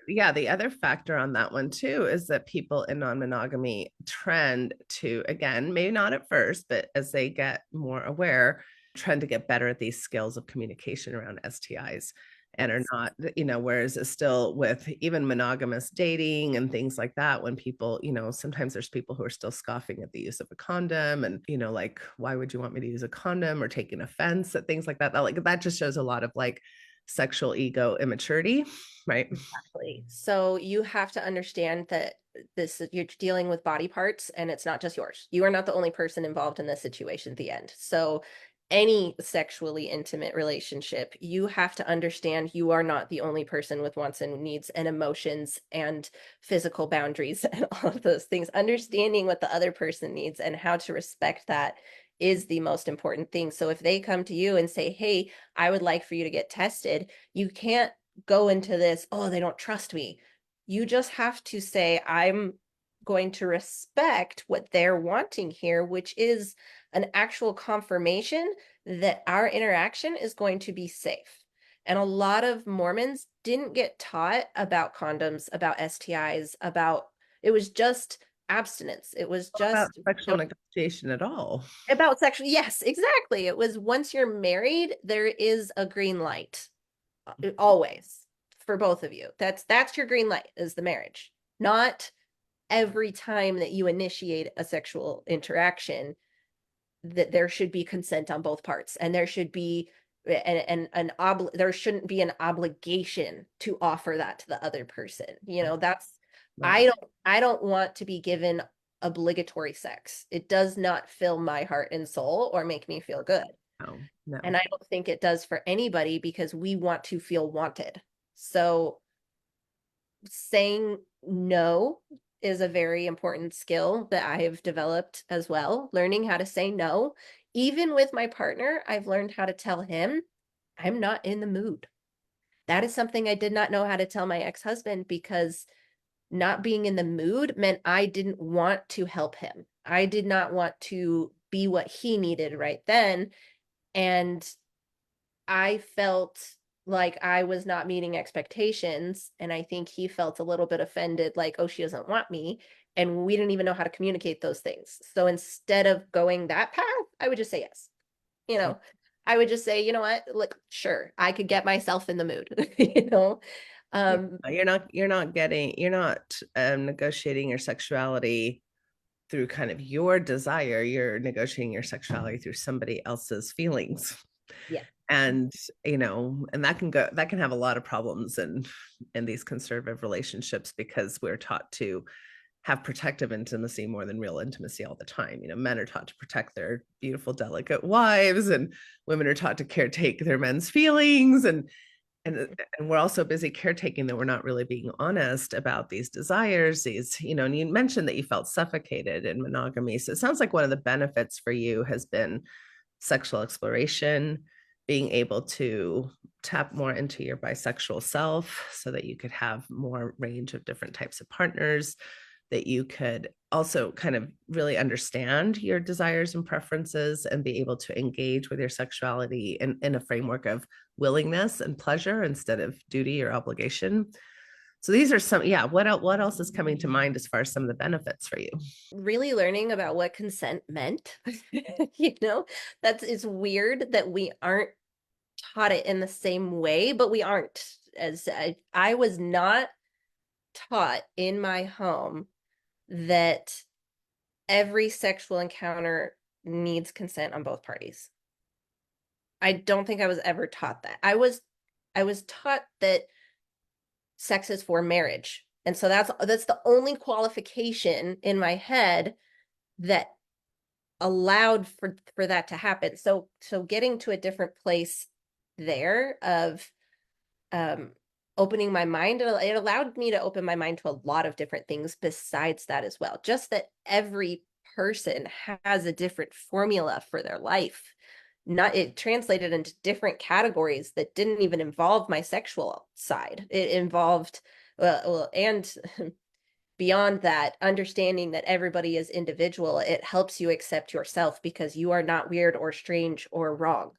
the other factor on that one too is that people in non-monogamy trend to, again, maybe not at first, but as they get more aware, trend to get better at these skills of communication around STIs, and are not, whereas it's still with even monogamous dating and things like that, when people, sometimes there's people who are still scoffing at the use of a condom, and, like, why would you want me to use a condom, or taking offense at things like that. That just shows a lot of like sexual ego immaturity, right? exactly. So you have to understand that you're dealing with body parts, and it's not just yours. You are not the only person involved in this situation at the end. So any sexually intimate relationship, you have to understand you are not the only person with wants and needs and emotions and physical boundaries and all of those things. Understanding what the other person needs and how to respect that is the most important thing. So if they come to you and say, hey, I would like for you to get tested, you can't go into this, oh, they don't trust me. You just have to say, I'm going to respect what they're wanting here, which is an actual confirmation that our interaction is going to be safe. And a lot of Mormons didn't get taught about condoms, about STIs, it was just abstinence. It was About just sexual negotiation at all. about sexual. Yes, exactly. It was, once you're married, there is a green light, always, for both of you. That's your green light, is the marriage. Not every time that you initiate a sexual interaction that there should be consent on both parts, and there should be there shouldn't be an obligation to offer that to the other person. That's, Right. I don't want to be given obligatory sex. It does not fill my heart and soul or make me feel good. No. And I don't think it does for anybody, because we want to feel wanted. So saying no is a very important skill that I have developed as well. Learning how to say no. Even with my partner, I've learned how to tell him, I'm not in the mood. That is something I did not know how to tell my ex-husband, because not being in the mood meant I didn't want to help him. I did not want to be what he needed right then. And I felt like I was not meeting expectations. And I think he felt a little bit offended, like, oh, she doesn't want me. And we didn't even know how to communicate those things. So instead of going that path, I would just say yes. I would just say, you know what, look, sure, I could get myself in the mood, You're not negotiating your sexuality through kind of your desire. You're negotiating your sexuality through somebody else's feelings. yeah. And and that can have a lot of problems in these conservative relationships, because we're taught to have protective intimacy more than real intimacy all the time. Men are taught to protect their beautiful, delicate wives, and women are taught to caretake their men's feelings, and we're also busy caretaking that we're not really being honest about these desires, and you mentioned that you felt suffocated in monogamy. So it sounds like one of the benefits for you has been sexual exploration, being able to tap more into your bisexual self so that you could have more range of different types of partners, that you could also kind of really understand your desires and preferences and be able to engage with your sexuality in a framework of willingness and pleasure instead of duty or obligation. So these are some, yeah, what else is coming to mind as far as some of the benefits for you? Really learning about what consent meant. It's weird that we aren't taught it in the same way, but we aren't. As I was not taught in my home that every sexual encounter needs consent on both parties. I don't think I was ever taught that. I was taught that sex is for marriage. And so that's the only qualification in my head that allowed for that to happen. So getting to a different place there of opening my mind, it allowed me to open my mind to a lot of different things besides that as well. Just that every person has a different formula for their life. It translated into different categories that didn't even involve my sexual side. It involved and beyond that, understanding that everybody is individual. It helps you accept yourself because you are not weird or strange or wrong.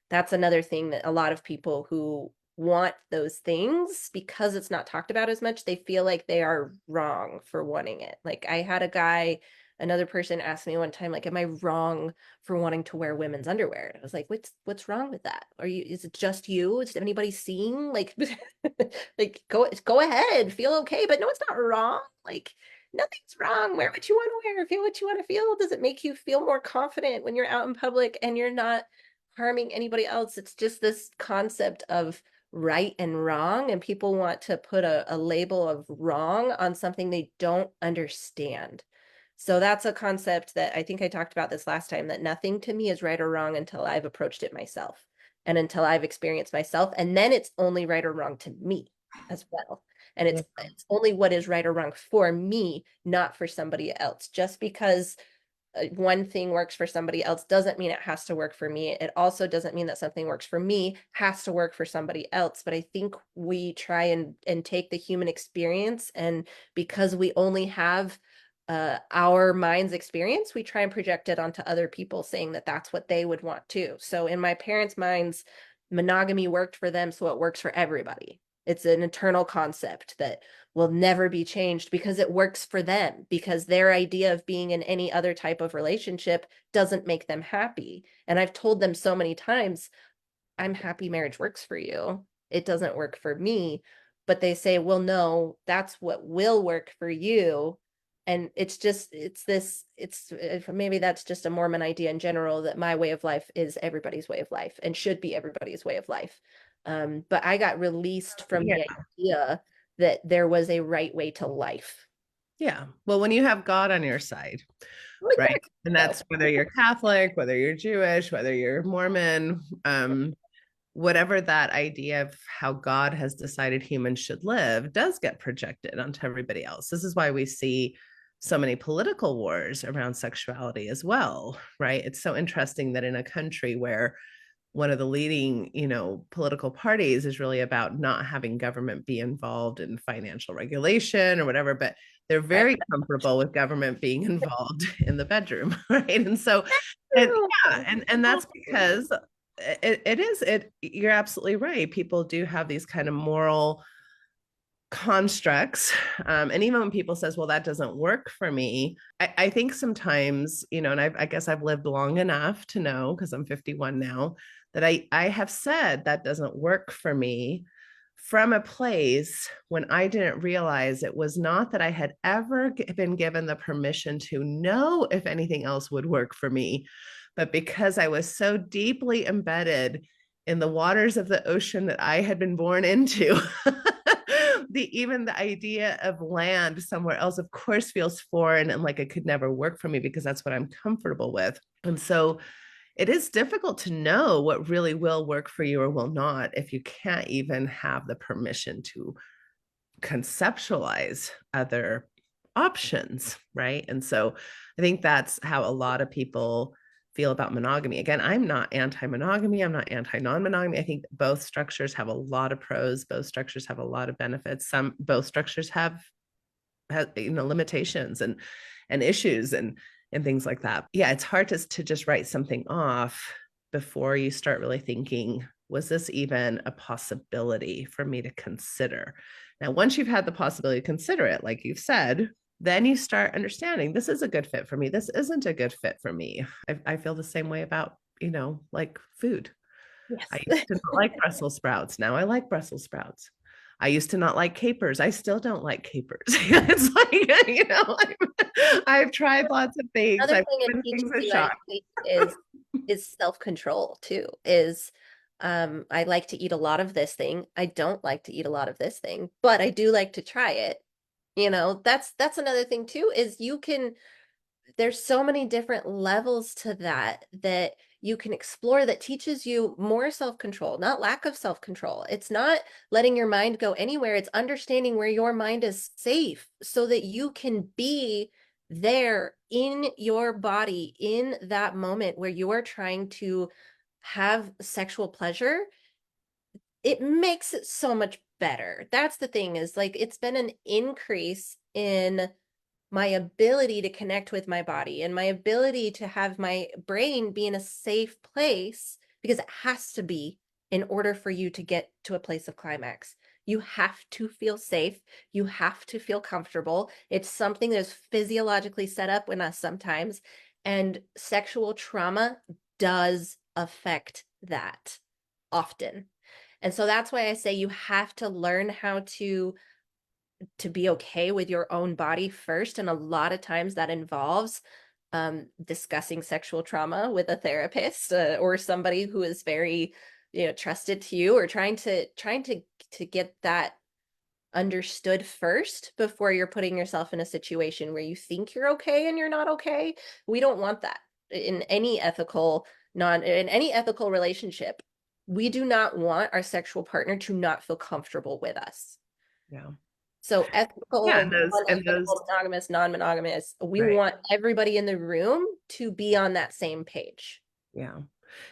That's another thing that a lot of people who want those things, because it's not talked about as much, they feel like they are wrong for wanting it. Like I had another person asked me one time, like, am I wrong for wanting to wear women's underwear? I was like, what's wrong with that? Is it just you? Is anybody seeing? Like, like go ahead, feel okay, but no, it's not wrong. Like nothing's wrong. Wear what you want to wear, feel what you want to feel. Does it make you feel more confident when you're out in public and you're not harming anybody else? It's just this concept of right and wrong, and people want to put a label of wrong on something they don't understand. So that's a concept that I think I talked about this last time, that nothing to me is right or wrong until I've approached it myself and until I've experienced myself. And then it's only right or wrong to me as well. And it's only what is right or wrong for me, not for somebody else. Just because one thing works for somebody else doesn't mean it has to work for me. It also doesn't mean that something works for me has to work for somebody else. But I think we try and take the human experience, and because we only have our mind's experience, we try and project it onto other people, saying that that's what they would want too. So in my parents' minds, monogamy worked for them, so it works for everybody. It's an eternal concept that will never be changed because it works for them, because their idea of being in any other type of relationship doesn't make them happy. And I've told them so many times, I'm happy marriage works for you. It doesn't work for me. But they say, well, no, that's what will work for you. And maybe that's just a Mormon idea in general, that my way of life is everybody's way of life and should be everybody's way of life. But I got released from the idea that there was a right way to life. Yeah. Well, when you have God on your side, right? And that's whether you're Catholic, whether you're Jewish, whether you're Mormon, whatever that idea of how God has decided humans should live does get projected onto everybody else. This is why we see so many political wars around sexuality as well, right? It's so interesting that in a country where one of the leading, political parties is really about not having government be involved in financial regulation or whatever, but they're very comfortable with government being involved in the bedroom, right? And so, and that's because you're absolutely right. People do have these kind of moral constructs. And even when people says, well, that doesn't work for me, I think sometimes, and I guess I've lived long enough to know, because I'm 51 now, that I have said that doesn't work for me from a place when I didn't realize it was not that I had ever been given the permission to know if anything else would work for me, but because I was so deeply embedded in the waters of the ocean that I had been born into. Even the idea of land somewhere else, of course, feels foreign and like it could never work for me because that's what I'm comfortable with. And so it is difficult to know what really will work for you or will not if you can't even have the permission to conceptualize other options, right? And so I think that's how a lot of people feel about monogamy. Again, I'm not anti-monogamy. I'm not anti-non-monogamy. I think both structures have a lot of pros. Both structures have a lot of benefits. Both structures have limitations and issues and things like that. Yeah, it's hard to just write something off before you start really thinking, was this even a possibility for me to consider? Now, once you've had the possibility to consider it, like you've said, then you start understanding, this is a good fit for me. This isn't a good fit for me. I feel the same way about, like food. Yes. I used to not like Brussels sprouts. Now I like Brussels sprouts. I used to not like capers. I still don't like capers. It's like, I've tried lots of things. Another I've thing it given teaches things a you, shot. I think, is self-control too. I like to eat a lot of this thing. I don't like to eat a lot of this thing, but I do like to try it. That's another thing too, is there's so many different levels to that you can explore that teaches you more self-control, not lack of self-control. It's not letting your mind go anywhere. It's understanding where your mind is safe so that you can be there in your body in that moment where you are trying to have sexual pleasure. It makes it so much better. That's the thing, is like, it's been an increase in my ability to connect with my body and my ability to have my brain be in a safe place, because it has to be in order for you to get to a place of climax. You have to feel safe. You have to feel comfortable. It's something that is physiologically set up in us sometimes. And sexual trauma does affect that often. And so that's why I say you have to learn how to be okay with your own body first. And a lot of times that involves discussing sexual trauma with a therapist or somebody who is very, trusted to you, or trying to get that understood first before you're putting yourself in a situation where you think you're okay and you're not okay. We don't want that in any ethical relationship. We do not want our sexual partner to not feel comfortable with us. Yeah. So ethical, Yeah, monogamous, non-monogamous, we right. want everybody in the room to be on that same page. Yeah.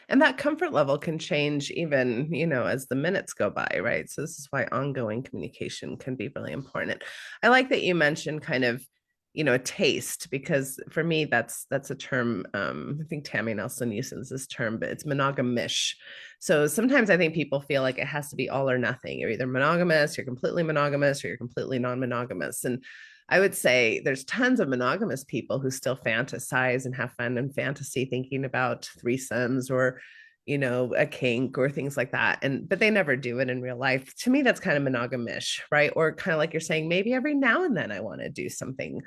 And that comfort level can change even, as the minutes go by, right? So this is why ongoing communication can be really important. I like that you mentioned kind of, a taste, because for me, that's a term. I think Tammy Nelson uses this term, but it's monogamish. So sometimes I think people feel like it has to be all or nothing. You're either monogamous, you're completely monogamous, or you're completely non-monogamous. And I would say there's tons of monogamous people who still fantasize and have fun and fantasy thinking about threesomes or, a kink or things like that. But they never do it in real life. To me, that's kind of monogamish, right? Or kind of like you're saying, maybe every now and then I want to do something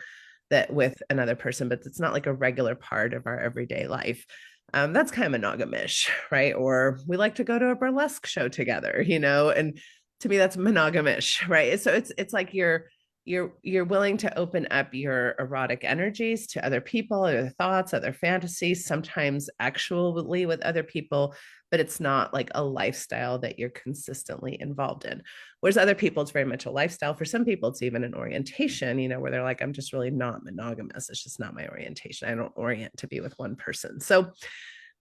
that with another person, but it's not like a regular part of our everyday life. That's kind of monogamish, right? Or we like to go to a burlesque show together, and to me, that's monogamish, right? So it's like you're willing to open up your erotic energies to other people, other thoughts, other fantasies, sometimes actually with other people, but it's not like a lifestyle that you're consistently involved in. Whereas other people, it's very much a lifestyle. For some people, it's even an orientation, where they're like, I'm just really not monogamous. It's just not my orientation. I don't orient to be with one person. So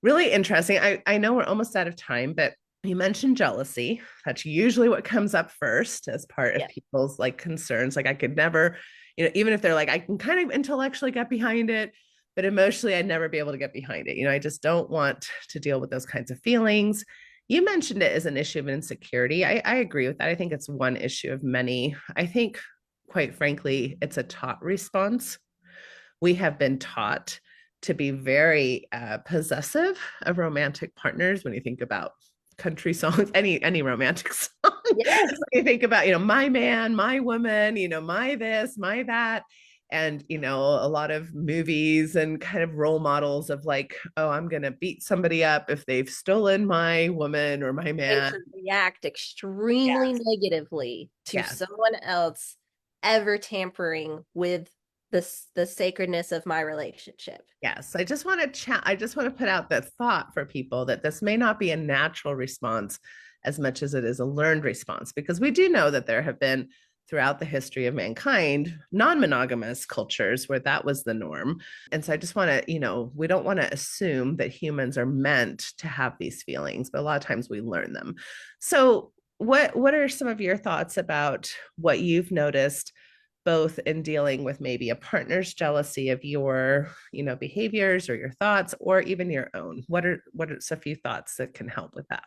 really interesting. I know we're almost out of time, but you mentioned jealousy. That's usually what comes up first as part of people's like concerns. Like I could never, even if they're like, I can kind of intellectually get behind it, but emotionally I'd never be able to get behind it. I just don't want to deal with those kinds of feelings. You mentioned it as an issue of insecurity. I agree with that. I think it's one issue of many. I think, quite frankly, it's a taught response. We have been taught to be very possessive of romantic partners. When you think about country songs, any romantic song, you think about, my man, my woman, my this, my that. And, a lot of movies and kind of role models of like, oh, I'm going to beat somebody up if they've stolen my woman or my man. They react extremely negatively to someone else ever tampering with the sacredness of my relationship. Yes. I just want to put out that thought for people that this may not be a natural response as much as it is a learned response, because we do know that there have been throughout the history of mankind, non-monogamous cultures where that was the norm. And so I just want to, we don't want to assume that humans are meant to have these feelings, but a lot of times we learn them. So what are some of your thoughts about what you've noticed both in dealing with maybe a partner's jealousy of your, behaviors or your thoughts, or even your own? What are a few thoughts that can help with that?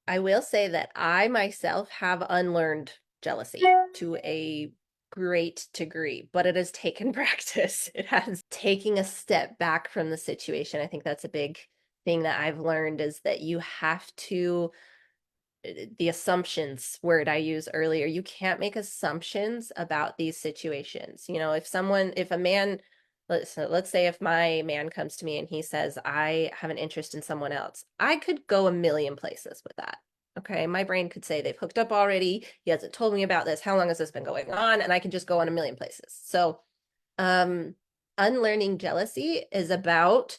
I will say that I myself have unlearned jealousy to a great degree, but it has taken practice. It has taken a step back from the situation. I think that's a big thing that I've learned, is that you have to, the assumptions word I used earlier, you can't make assumptions about these situations. If a man, let's say if my man comes to me and he says, I have an interest in someone else, I could go a million places with that. Okay. My brain could say they've hooked up already. He hasn't told me about this. How long has this been going on? And I can just go on a million places. So, unlearning jealousy is about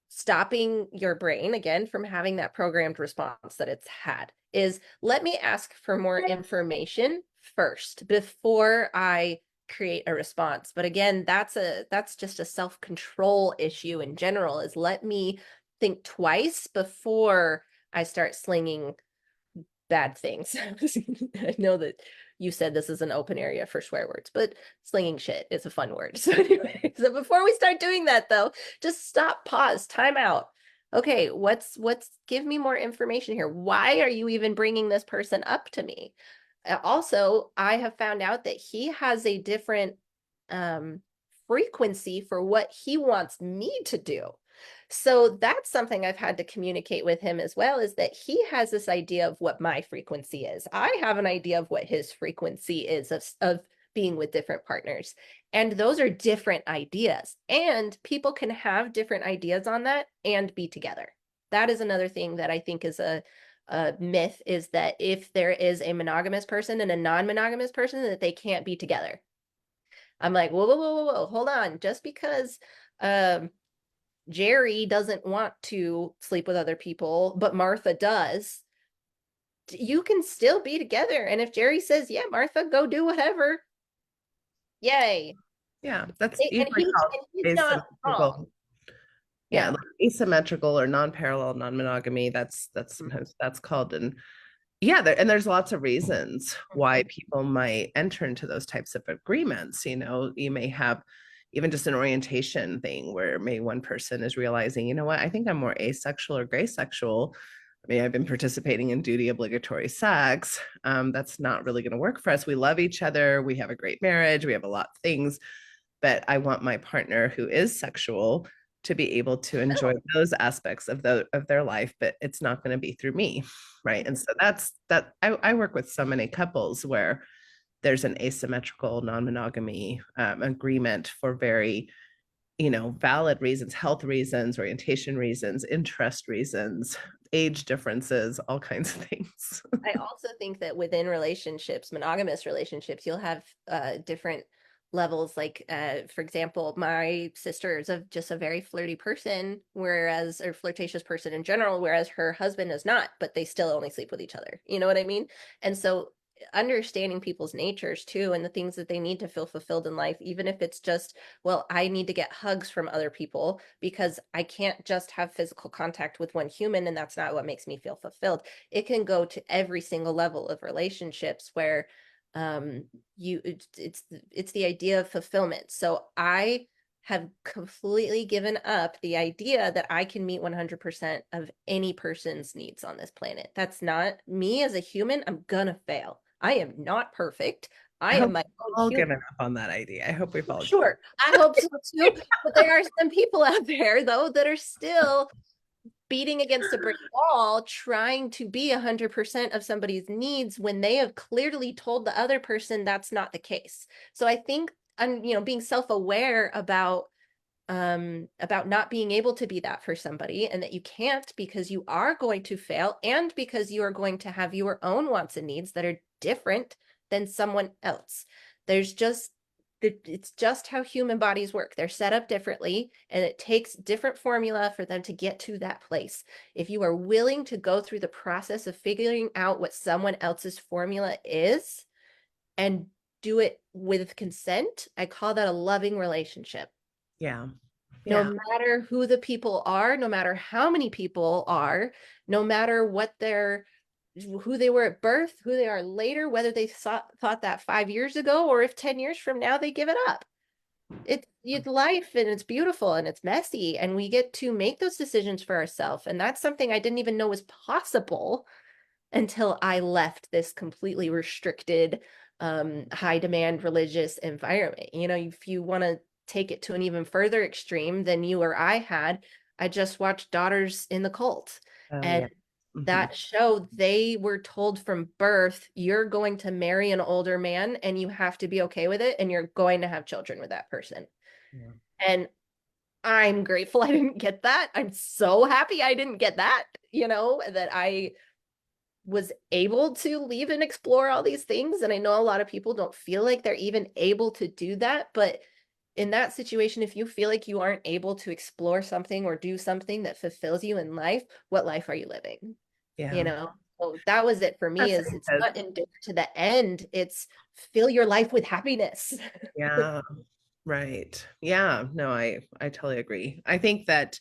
stopping your brain again from having that programmed response that it's had. Is, let me ask for more information first before I create a response. But again, that's just a self-control issue in general, is let me think twice before I start slinging bad things. I know that you said this is an open area for swear words, but slinging shit is a fun word. So anyway, so before we start doing that though, just stop, pause, time out. Okay, what's give me more information here. Why are you even bringing this person up to me? Also, I have found out that he has a different frequency for what he wants me to do. So that's something I've had to communicate with him as well, is that he has this idea of what my frequency is. I have an idea of what his frequency is of being with different partners. And those are different ideas. And people can have different ideas on that and be together. That is another thing that I think is a myth, is that if there is a monogamous person and a non-monogamous person, that they can't be together. I'm like, whoa, whoa, whoa, whoa, whoa, hold on. Just because Jerry doesn't want to sleep with other people, but Martha does, you can still be together. And if Jerry says, yeah, Martha, go do whatever, yay. Yeah, that's And he's not wrong. Yeah, like asymmetrical or non-parallel non-monogamy. That's sometimes that's called. And yeah, there's lots of reasons why people might enter into those types of agreements. You may have even just an orientation thing where maybe one person is realizing, you know what, I think I'm more asexual or gray sexual. I mean, I've been participating in duty obligatory sex. That's not really going to work for us. We love each other. We have a great marriage. We have a lot of things, but I want my partner who is sexual to be able to enjoy those aspects of their life, but it's not going to be through me, right? And so that's that. I work with so many couples where there's an asymmetrical non-monogamy agreement for very, valid reasons, health reasons, orientation reasons, interest reasons, age differences, all kinds of things. I also think that within relationships, monogamous relationships, you'll have different levels. Like, for example, my sister is just a very flirty person, or flirtatious person in general, whereas her husband is not, but they still only sleep with each other. You know what I mean? And so understanding people's natures too, and the things that they need to feel fulfilled in life, even if it's just, well, I need to get hugs from other people because I can't just have physical contact with one human, and that's not what makes me feel fulfilled. It can go to every single level of relationships where it's the idea of fulfillment. So I have completely given up the idea that I can meet 100% of any person's needs on this planet. That's not me as a human. I'm gonna fail. I am not perfect. I am my own all human. given up on that idea. I hope we've all sure. I hope so too. But there are some people out there though that are still beating against a brick wall, trying to be 100% of somebody's needs when they have clearly told the other person that's not the case. So I think, being self-aware about not being able to be that for somebody, and that you can't, because you are going to fail, and because you are going to have your own wants and needs that are different than someone else. It's just how human bodies work. They're set up differently, and it takes different formula for them to get to that place. If you are willing to go through the process of figuring out what someone else's formula is and do it with consent, I call that a loving relationship. Yeah. No matter who the people are, no matter how many people are, no matter what their who they were at birth, who they are later, whether they thought that 5 years ago, or if 10 years from now they give it up. It's life, and it's beautiful, and it's messy, and we get to make those decisions for ourselves. And that's something I didn't even know was possible until I left this completely restricted, high demand religious environment. If you want to take it to an even further extreme than you or I had, I just watched Daughters in the Cult. Oh, And yeah. Mhm. that show, they were told from birth, you're going to marry an older man and you have to be okay with it, and you're going to have children with that person. Yeah. And I'm grateful I didn't get that. I'm so happy I didn't get that, that I was able to leave and explore all these things. And I know a lot of people don't feel like they're even able to do that. But in that situation, if you feel like you aren't able to explore something or do something that fulfills you in life, what life are you living? Yeah. So that was it for me. That's Is it's because, not endure to the end, it's fill your life with happiness. yeah, right. Yeah, no, I totally agree. I think that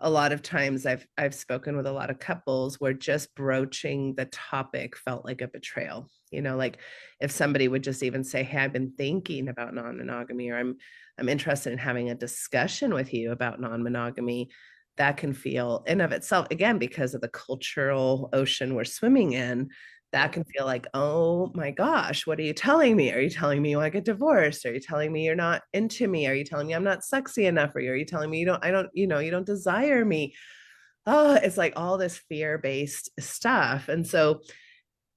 a lot of times I've spoken with a lot of couples where just broaching the topic felt like a betrayal. Like if somebody would just even say, "Hey, I've been thinking about non-monogamy," or I'm interested in having a discussion with you about non-monogamy, that can feel in of itself, again, because of the cultural ocean we're swimming in, that can feel like, oh my gosh, what are you telling me? Are you telling me you want to get divorced? Are you telling me you're not into me? Are you telling me I'm not sexy enough for you? Are you telling me you don't desire me? Oh, it's like all this fear-based stuff. And so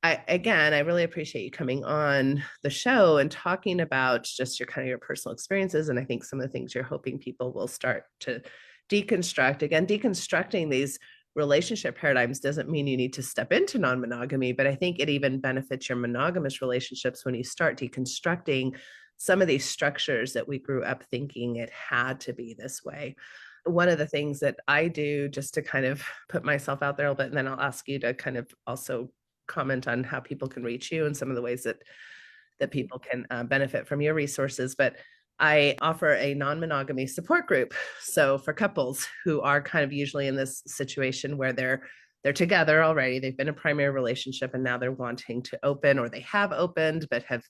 I really appreciate you coming on the show and talking about just your personal experiences. And I think some of the things you're hoping people will start to deconstruct. Again, deconstructing these relationship paradigms doesn't mean you need to step into non-monogamy, but I think it even benefits your monogamous relationships when you start deconstructing some of these structures that we grew up thinking it had to be this way. One of the things that I do, just to kind of put myself out there a little bit, and then I'll ask you to kind of also comment on how people can reach you and some of the ways that people can benefit from your resources. But I offer a non-monogamy support group. So for couples who are kind of usually in this situation where they're together already, they've been in a primary relationship, and now they're wanting to open, or they have opened but have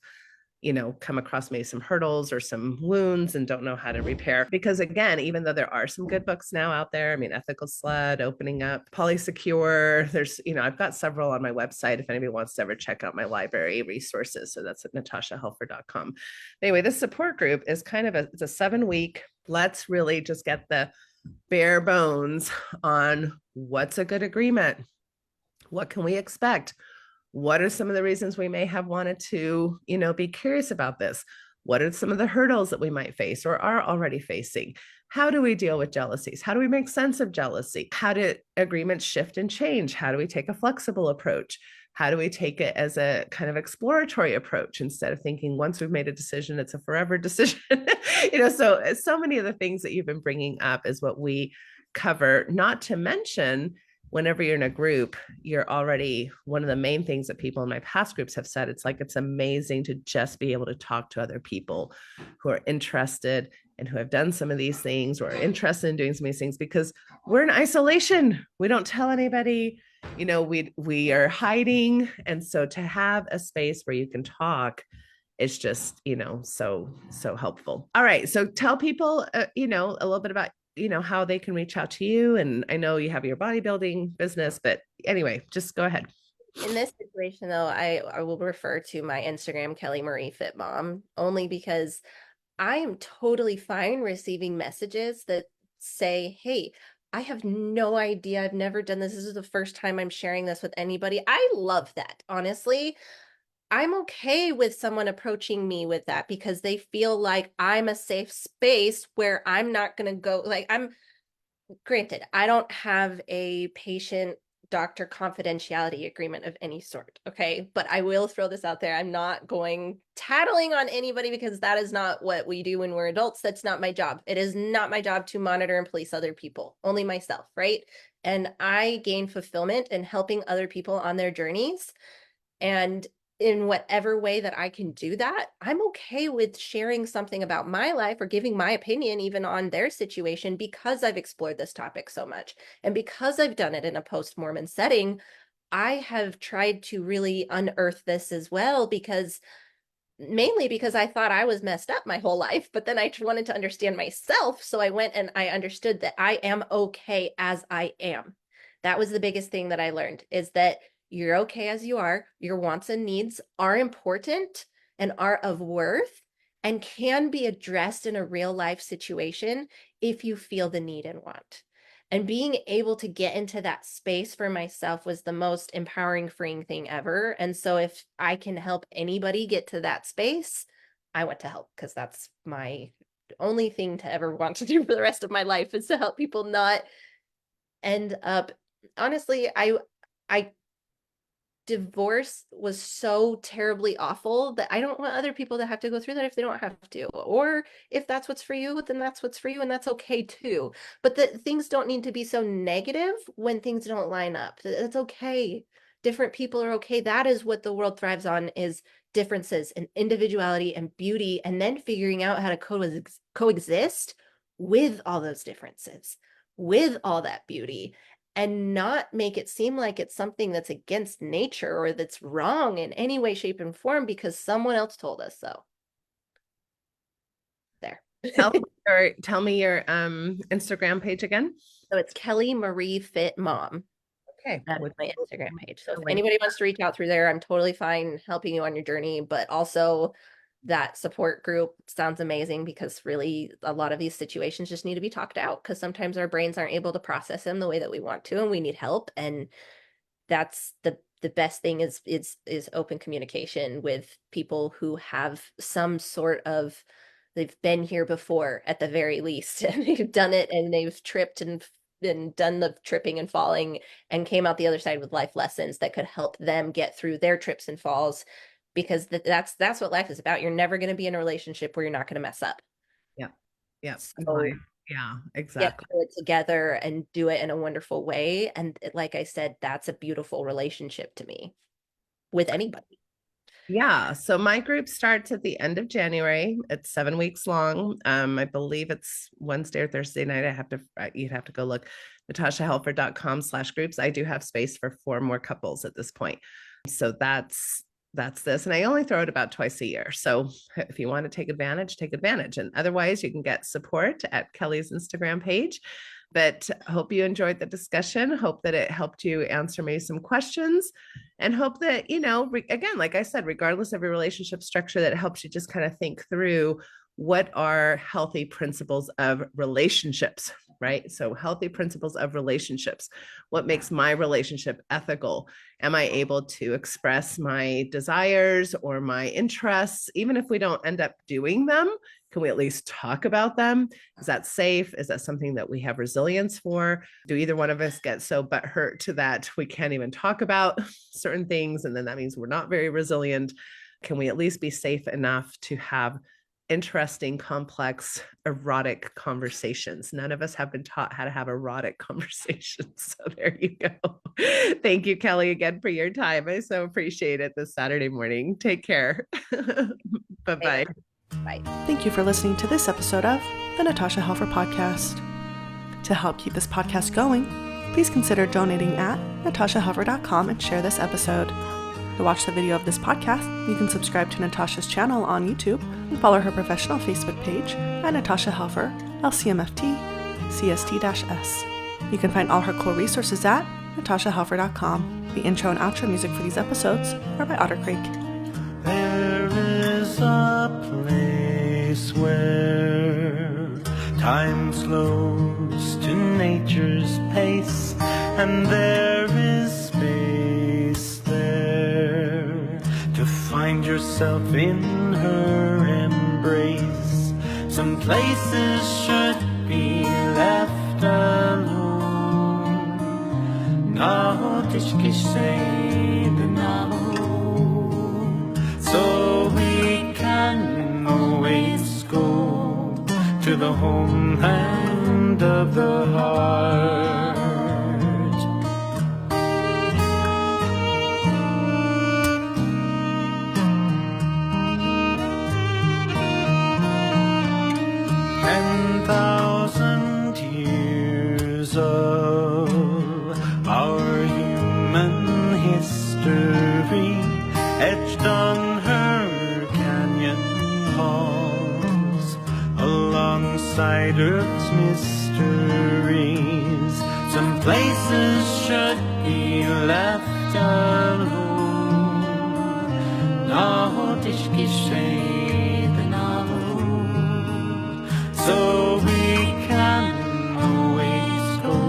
come across maybe some hurdles or some wounds and don't know how to repair. Because again, even though there are some good books now out there, I mean, Ethical Slut, Opening Up, Polysecure, there's, I've got several on my website if anybody wants to ever check out my library resources. So that's at natashahelfer.com. Anyway, this support group is kind of it's a 7-week, let's really just get the bare bones on what's a good agreement. What can we expect? What are some of the reasons we may have wanted to, be curious about this? What are some of the hurdles that we might face or are already facing? How do we deal with jealousies? How do we make sense of jealousy? How do agreements shift and change? How do we take a flexible approach? How do we take it as a kind of exploratory approach instead of thinking once we've made a decision, it's a forever decision? So many of the things that you've been bringing up is what we cover, not to mention whenever you're in a group, you're already one of the main things that people in my past groups have said. It's like, it's amazing to just be able to talk to other people who are interested and who have done some of these things or are interested in doing some of these things, because we're in isolation. We don't tell anybody, we are hiding. And so to have a space where you can talk, it's just, so helpful. All right. So tell people, a little bit about how they can reach out to you. And I know you have your bodybuilding business, but anyway, just go ahead. In this situation, though, I will refer to my Instagram, Kelly Marie Fit Mom, only because I am totally fine receiving messages that say, hey, I have no idea. I've never done this. This is the first time I'm sharing this with anybody. I love that. Honestly, I'm okay with someone approaching me with that because they feel like I'm a safe space where I'm not going to go. Granted, I don't have a patient doctor confidentiality agreement of any sort. Okay. But I will throw this out there. I'm not going tattling on anybody because that is not what we do when we're adults. That's not my job. It is not my job to monitor and police other people, only myself. Right. And I gain fulfillment in helping other people on their journeys. And in whatever way that I can do that, I'm okay with sharing something about my life or giving my opinion even on their situation because I've explored this topic so much. And because I've done it in a post-Mormon setting, I have tried to really unearth this as well, mainly because I thought I was messed up my whole life, but then I wanted to understand myself. So I went and I understood that I am okay as I am. That was the biggest thing that I learned, is that you're okay as you are. Your wants and needs are important and are of worth and can be addressed in a real life situation if you feel the need and want. And being able to get into that space for myself was the most empowering, freeing thing ever. And so if I can help anybody get to that space, I want to help, because that's my only thing to ever want to do for the rest of my life, is to help people not end up. Honestly, I divorce was so terribly awful that I don't want other people to have to go through that if they don't have to. Or if that's what's for you, then that's what's for you, and that's okay too. But things don't need to be so negative when things don't line up. That's okay. Different people are okay. That is what the world thrives on, is differences and individuality and beauty, and then figuring out how to coexist with all those differences, with all that beauty, and not make it seem like it's something that's against nature or that's wrong in any way, shape, and form because someone else told us so. There. Tell me your Instagram page again. So it's Kelly Marie Fit Mom. Okay. That's my Instagram page. So if anybody wants to reach out through there, I'm totally fine helping you on your journey. But also, that support group sounds amazing, because really a lot of these situations just need to be talked out, because sometimes our brains aren't able to process them the way that we want to, and we need help. And that's the best thing is open communication with people who have some sort of, they've been here before at the very least, and they've done it, and they've tripped and done the tripping and falling and came out the other side with life lessons that could help them get through their trips and falls, because that's what life is about. You're never going to be in a relationship where you're not going to mess up. Yeah. So yeah, exactly. Get it together and do it in a wonderful way. And like I said, that's a beautiful relationship to me with anybody. Yeah. So my group starts at the end of January. It's 7 weeks long. I believe it's Wednesday or Thursday night. You'd have to go look, natashahelfer.com/groups. I do have space for 4 more couples at this point. So that's this. And I only throw it about twice a year. So if you want to take advantage, take advantage. And otherwise you can get support at Kelly's Instagram page. But hope you enjoyed the discussion. Hope that it helped you answer maybe some questions, and hope that, again, like I said, regardless of your relationship structure, that it helps you just kind of think through what are healthy principles of relationships, right? So healthy principles of relationships. What makes my relationship ethical? Am I able to express my desires or my interests, even if we don't end up doing them? Can we at least talk about them? Is that safe? Is that something that we have resilience for? Do either one of us get so butthurt to that we can't even talk about certain things, and then that means we're not very resilient? Can we at least be safe enough to have interesting, complex, erotic conversations? None of us have been taught how to have erotic conversations. So there you go. Thank you, Kelly, again for your time. I so appreciate it this Saturday morning. Take care. Bye-bye. Bye. Thank you for listening to this episode of the Natasha Helfer Podcast. To help keep this podcast going, please consider donating at natashahelfer.com and share this episode. To watch the video of this podcast, you can subscribe to Natasha's channel on YouTube and follow her professional Facebook page at Natasha Helfer, LCMFT, CST-S. You can find all her cool resources at natashahelfer.com. The intro and outro music for these episodes are by Otter Creek. There is a place where time slows to nature's pace, and there is space there to find yourself in her embrace. Some places should be left alone. Now, so we can always go to the homeland of the heart. Years of our human etched on her canyon halls, alongside Earth's mysteries. Some places should be left alone. Not ich geschehen alone. So we can always go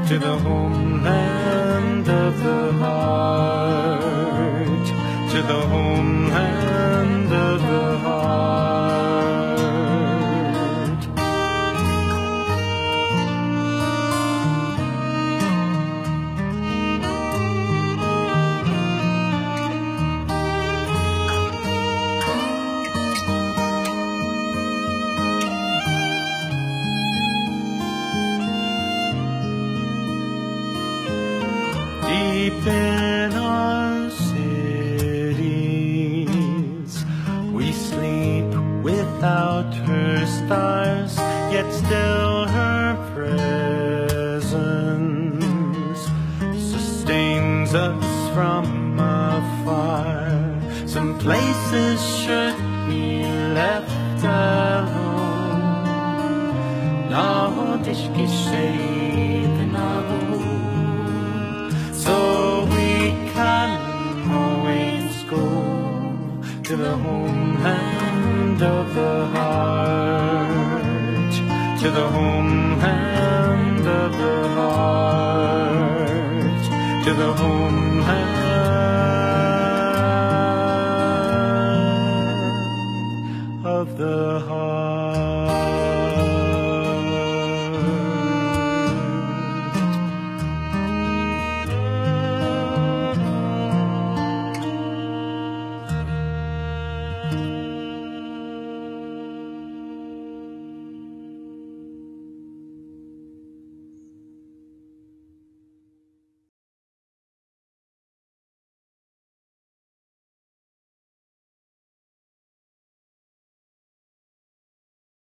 to the homeland of the heart, to the homeland of the heart. Deep in our cities, we sleep without her stars, yet still her presence sustains us from afar. Some places should be left alone. Not ich geschehen alone. So we can always go to the homeland of the heart, to the homeland of the heart, to the homeland